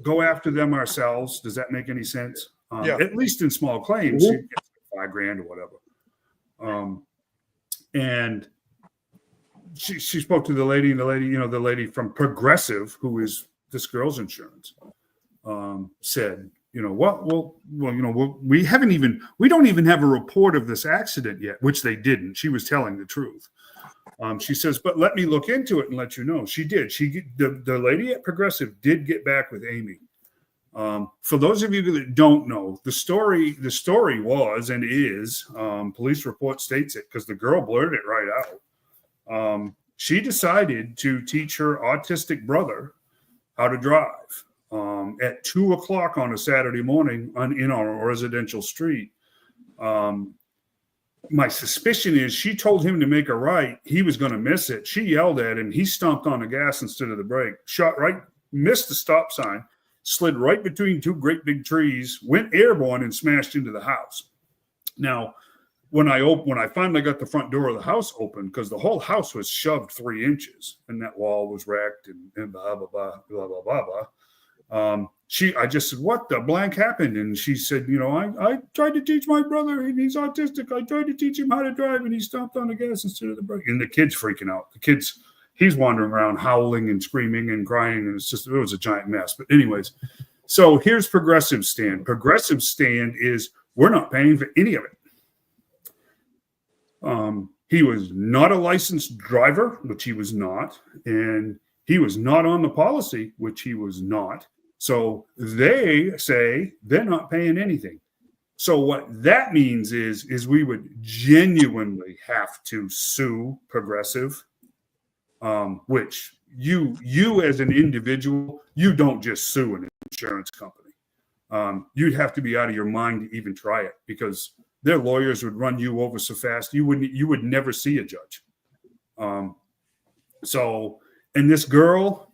go after them ourselves. Does that make any sense? Yeah. At least in small claims, you get $5,000 or whatever. And she spoke to the lady, and the lady from Progressive, who is this girl's insurance, said, we don't even have a report of this accident yet, which they didn't. She was telling the truth. She says, but let me look into it and let you know. She did. The lady at Progressive did get back with Amy. For those of you that don't know, the story was and is, police report states it because the girl blurted it right out. She decided to teach her autistic brother how to drive at 2:00 on a Saturday morning in our residential street. My suspicion is she told him to make a right. He was going to miss it. She yelled at him. He stomped on the gas instead of the brake, missed the stop sign, slid right between two great big trees, went airborne, and smashed into the house. Now, when I finally got the front door of the house open, because the whole house was shoved 3 inches and that wall was wrecked and blah, blah, blah, blah, blah, blah, blah. I just said, what the blank happened? And she said, I tried to teach my brother, and he's autistic. I tried to teach him how to drive, and he stomped on the gas instead of the brake. And the kid's freaking out. He's wandering around howling and screaming and crying, and it was a giant mess. But anyways, so here's Progressive's stand. Progressive's stand is we're not paying for any of it. He was not a licensed driver, which he was not, and he was not on the policy, which he was not. So they say they're not paying anything. So what that means is we would genuinely have to sue Progressive, which you as an individual, you don't just sue an insurance company. You'd have to be out of your mind to even try it, because their lawyers would run you over so fast you would never see a judge. And this girl,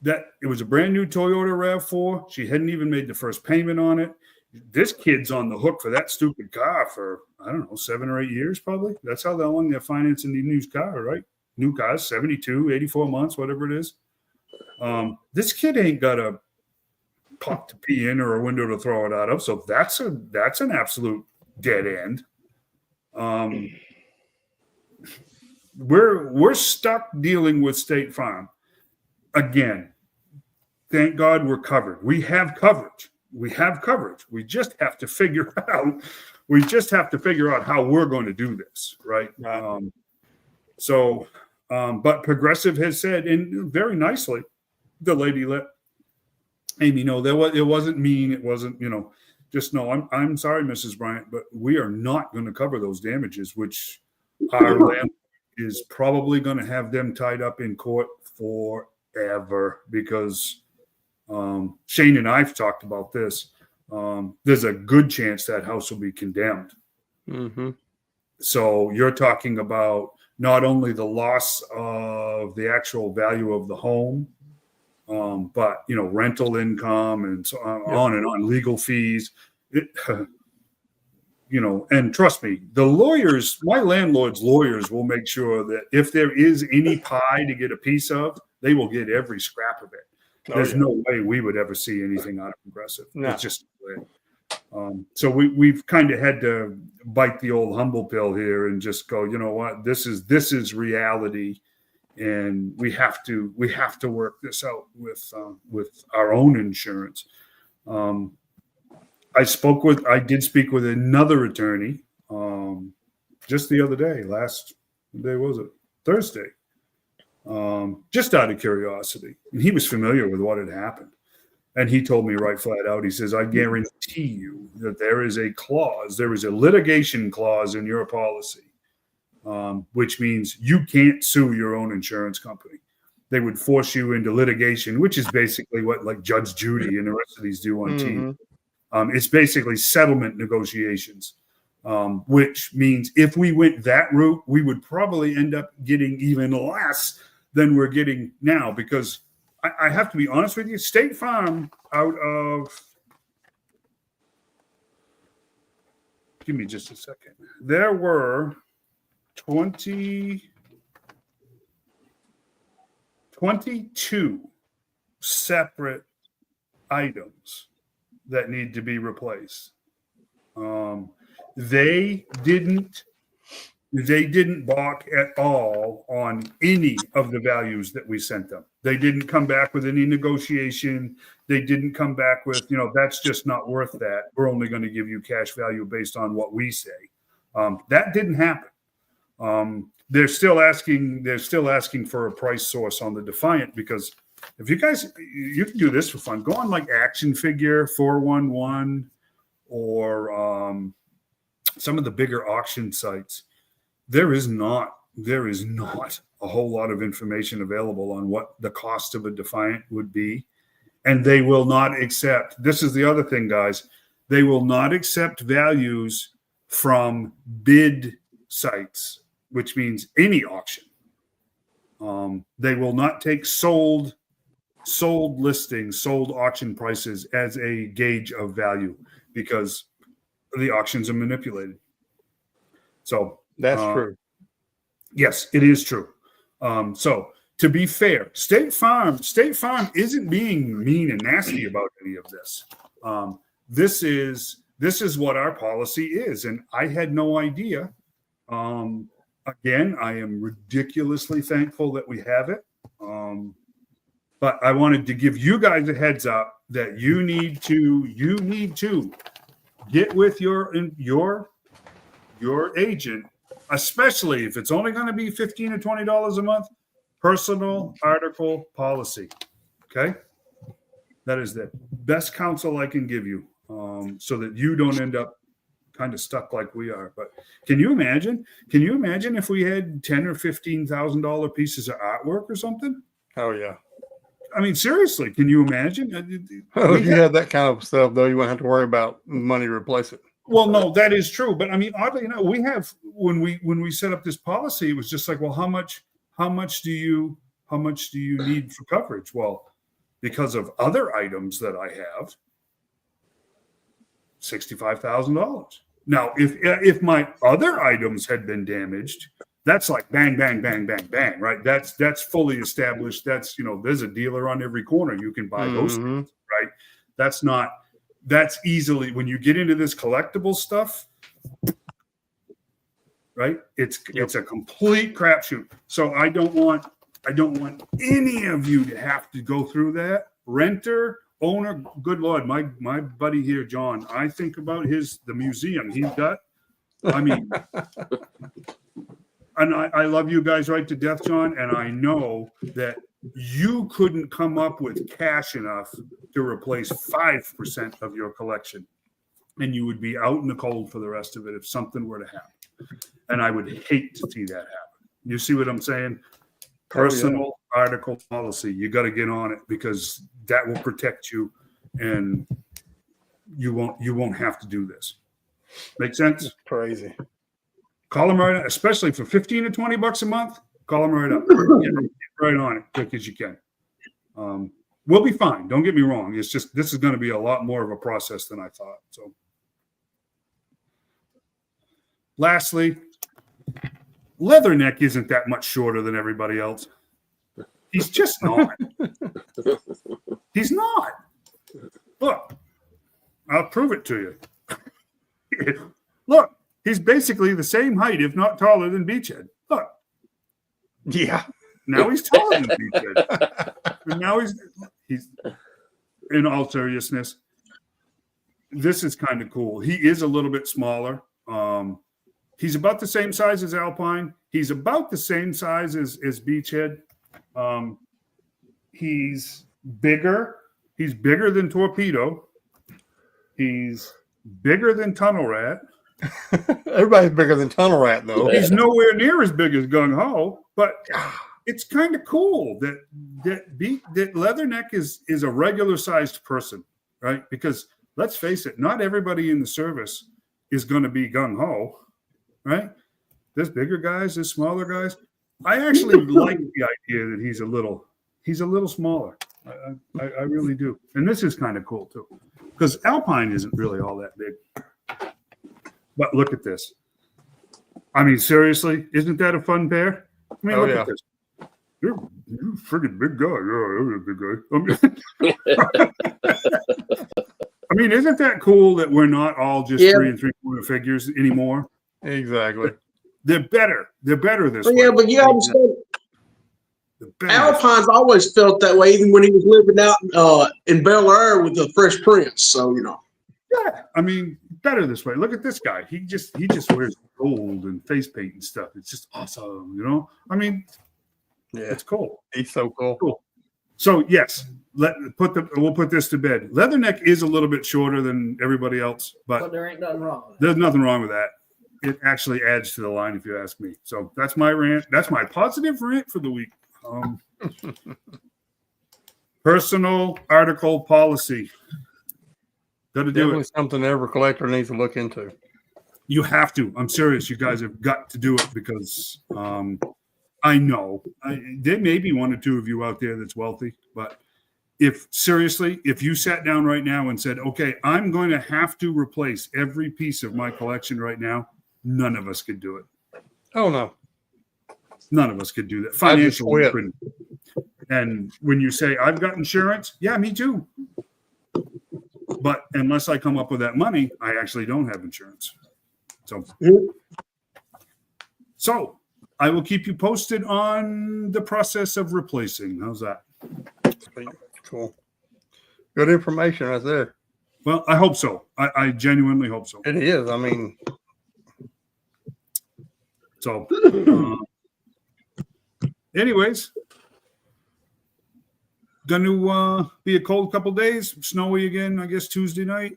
it was a brand new Toyota RAV4. She hadn't even made the first payment on it. This kid's on the hook for that stupid car for, I don't know, 7 or 8 years probably. That's how long they're financing the new car, right? New cars, 72, 84 months, whatever it is. This kid ain't got a pot to pee in or a window to throw it out of. So that's an absolute dead end. We're stuck dealing with State Farm. Again, thank God we're covered. We have coverage. We just have to figure out how we're going to do this, right? But Progressive has said, and very nicely, the lady let Amy know it wasn't mean. It wasn't, just know I'm sorry, Mrs. Bryant, but we are not going to cover those damages, which our landlord is probably going to have them tied up in court forever because Shane and I've talked about this. There's a good chance that house will be condemned. Mm-hmm. So you're talking about not only the loss of the actual value of the home, but rental income and so on and on, legal fees. And trust me, the lawyers, my landlord's lawyers, will make sure that if there is any pie to get a piece of, they will get every scrap of it. There's no way we would ever see anything out of Progressive. No. It's just so we've kind of had to bite the old humble pill here and just go, you know what, this is reality, and we have to work this out with our own insurance. I did speak with another attorney just the other day. Last day was it? Thursday. Just out of curiosity, and he was familiar with what had happened. And he told me right flat out, he says, I guarantee you that there is a litigation clause in your policy, which means you can't sue your own insurance company. They would force you into litigation, which is basically what like Judge Judy and the rest of these do on TV. It's basically settlement negotiations, which means if we went that route, we would probably end up getting even less than we're getting now, because I have to be honest with you, State Farm out of, give me just a second. There were 22 separate items that need to be replaced. They didn't balk at all on any of the values that we sent them. They didn't come back with any negotiation. They didn't come back with, that's just not worth that. We're only going to give you cash value based on what we say. That didn't happen. They're still asking for a price source on the Defiant, because if you guys, you can do this for fun. Go on like Action Figure 411 or some of the bigger auction sites. There is not a whole lot of information available on what the cost of a Defiant would be. And they will not accept, this is the other thing, guys, they will not accept values from bid sites, which means any auction. They will not take sold listings, sold auction prices as a gauge of value, because the auctions are manipulated. So That's true. Yes, it is true. So to be fair, State Farm isn't being mean and nasty about any of this. This is what our policy is, and I had no idea. Again, I am ridiculously thankful that we have it. But I wanted to give you guys a heads up that you need to get with your agent, especially if it's only going to be $15 or $20 a month, personal article policy. Okay. That is the best counsel I can give you, so that you don't end up kind of stuck like we are. But can you imagine if we had $10,000 or $15,000 pieces of artwork or something? Oh yeah. I mean, seriously, can you imagine? If you had that kind of stuff, though, you wouldn't have to worry about money to replace it. Well, no, that is true. But I mean, oddly enough, we have, when we set up this policy, it was just like, well, how much do you need for coverage? Well, because of other items that I have, $65,000. Now, if my other items had been damaged, that's like bang, bang, bang, bang, bang, right? That's fully established. That's, there's a dealer on every corner. You can buy those things, right? That's easily, when you get into this collectible stuff, right? It's a complete crapshoot. So I don't want any of you to have to go through that. Renter, owner, good Lord, my buddy here, John, I think about the museum he's got. I mean, and I love you guys right to death, John, and I know that you couldn't come up with cash enough to replace 5% of your collection. and you would be out in the cold for the rest of it if something were to happen. And I would hate to see that happen. You see what I'm saying? Personal article policy. You got to get on it because that will protect you, and you won't have to do this. Make sense? It's crazy. Call them right, especially for 15 to 20 bucks a month. Call them right up. Get right on it, quick as you can. We'll be fine. Don't get me wrong. It's just this is going to be a lot more of a process than I thought. So, lastly, Leatherneck isn't that much shorter than everybody else. He's just not. He's not. Look, I'll prove it to you. Look, he's basically the same height, if not taller than Beachhead. Look, Yeah. now he's taller than Beachhead. And now he's in all seriousness. This is kind of cool. He is a little bit smaller. He's about the same size as Alpine. He's about the same size as Beachhead. He's bigger. He's bigger than Torpedo. He's bigger than Tunnel Rat. Everybody's bigger than Tunnel Rat, though. He's nowhere near as big as Gung Ho, but it's kind of cool that Leatherneck is a regular sized person, right? Because let's face it, not everybody in the service is going to be Gung Ho, right? There's bigger guys, there's smaller guys. I actually like the idea that he's a little smaller. I really do. And this is kind of cool too, because Alpine isn't really all that big. But look at this. I mean, seriously, isn't that a fun pair? I mean, look at this. You're a freaking big guy. Yeah, you're a big guy. I mean, isn't that cool that we're not all just 3 3/4 figures anymore? Exactly. They're better. They're better this way. Yeah, but you understand, Alpine's always felt that way, even when he was living out in Bel Air with the Fresh Prince. So, you know. Yeah, I mean, better this way. Look at this guy. He just wears gold and face paint and stuff. It's just awesome, you know. I mean, Yeah. it's cool. He's so cool. Cool. So yes, we'll put this to bed. Leatherneck is a little bit shorter than everybody else, but there ain't nothing wrong with it. there's nothing wrong with that. It actually adds to the line, if you ask me. So that's my rant. That's my positive rant for the week. Personal article policy. Got to do Definitely it. something every collector needs to look into. You have to. I'm serious. You guys have got to do it because I know there may be 1 or 2 of you out there that's wealthy, but if you sat down right now and said, okay, I'm going to have to replace every piece of my collection right now, none of us could do it. Oh, no. None of us could do that. I just Financially, quit. couldn't. And when you say, I've got insurance, yeah, me too. But unless I come up with that money, I actually don't have insurance. So I will keep you posted on the process of replacing. How's that? Cool. Good information right there. Well, I hope so. I genuinely hope so. It is. I mean, So, anyways, going to be a cold couple days, snowy again, I guess Tuesday night.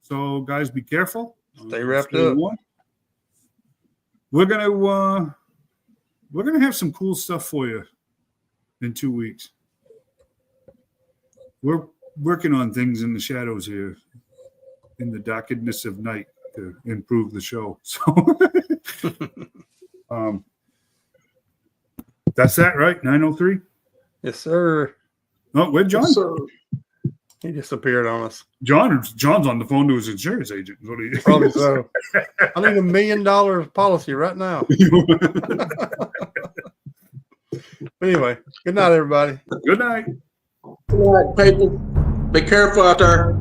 So, guys, be careful. Stay wrapped up. Warm. We're gonna have some cool stuff for you in 2 weeks. We're working on things in the shadows here, in the darkness of night, to improve the show. So, that's that, right? 9:03. Yes, sir. Oh, where'd John? Yes, sir. He disappeared on us. John's on the phone to his insurance agent. What do you? Probably so. I need $1 million policy right now. Anyway, good night, everybody. Good night. All right, people. Be careful out there.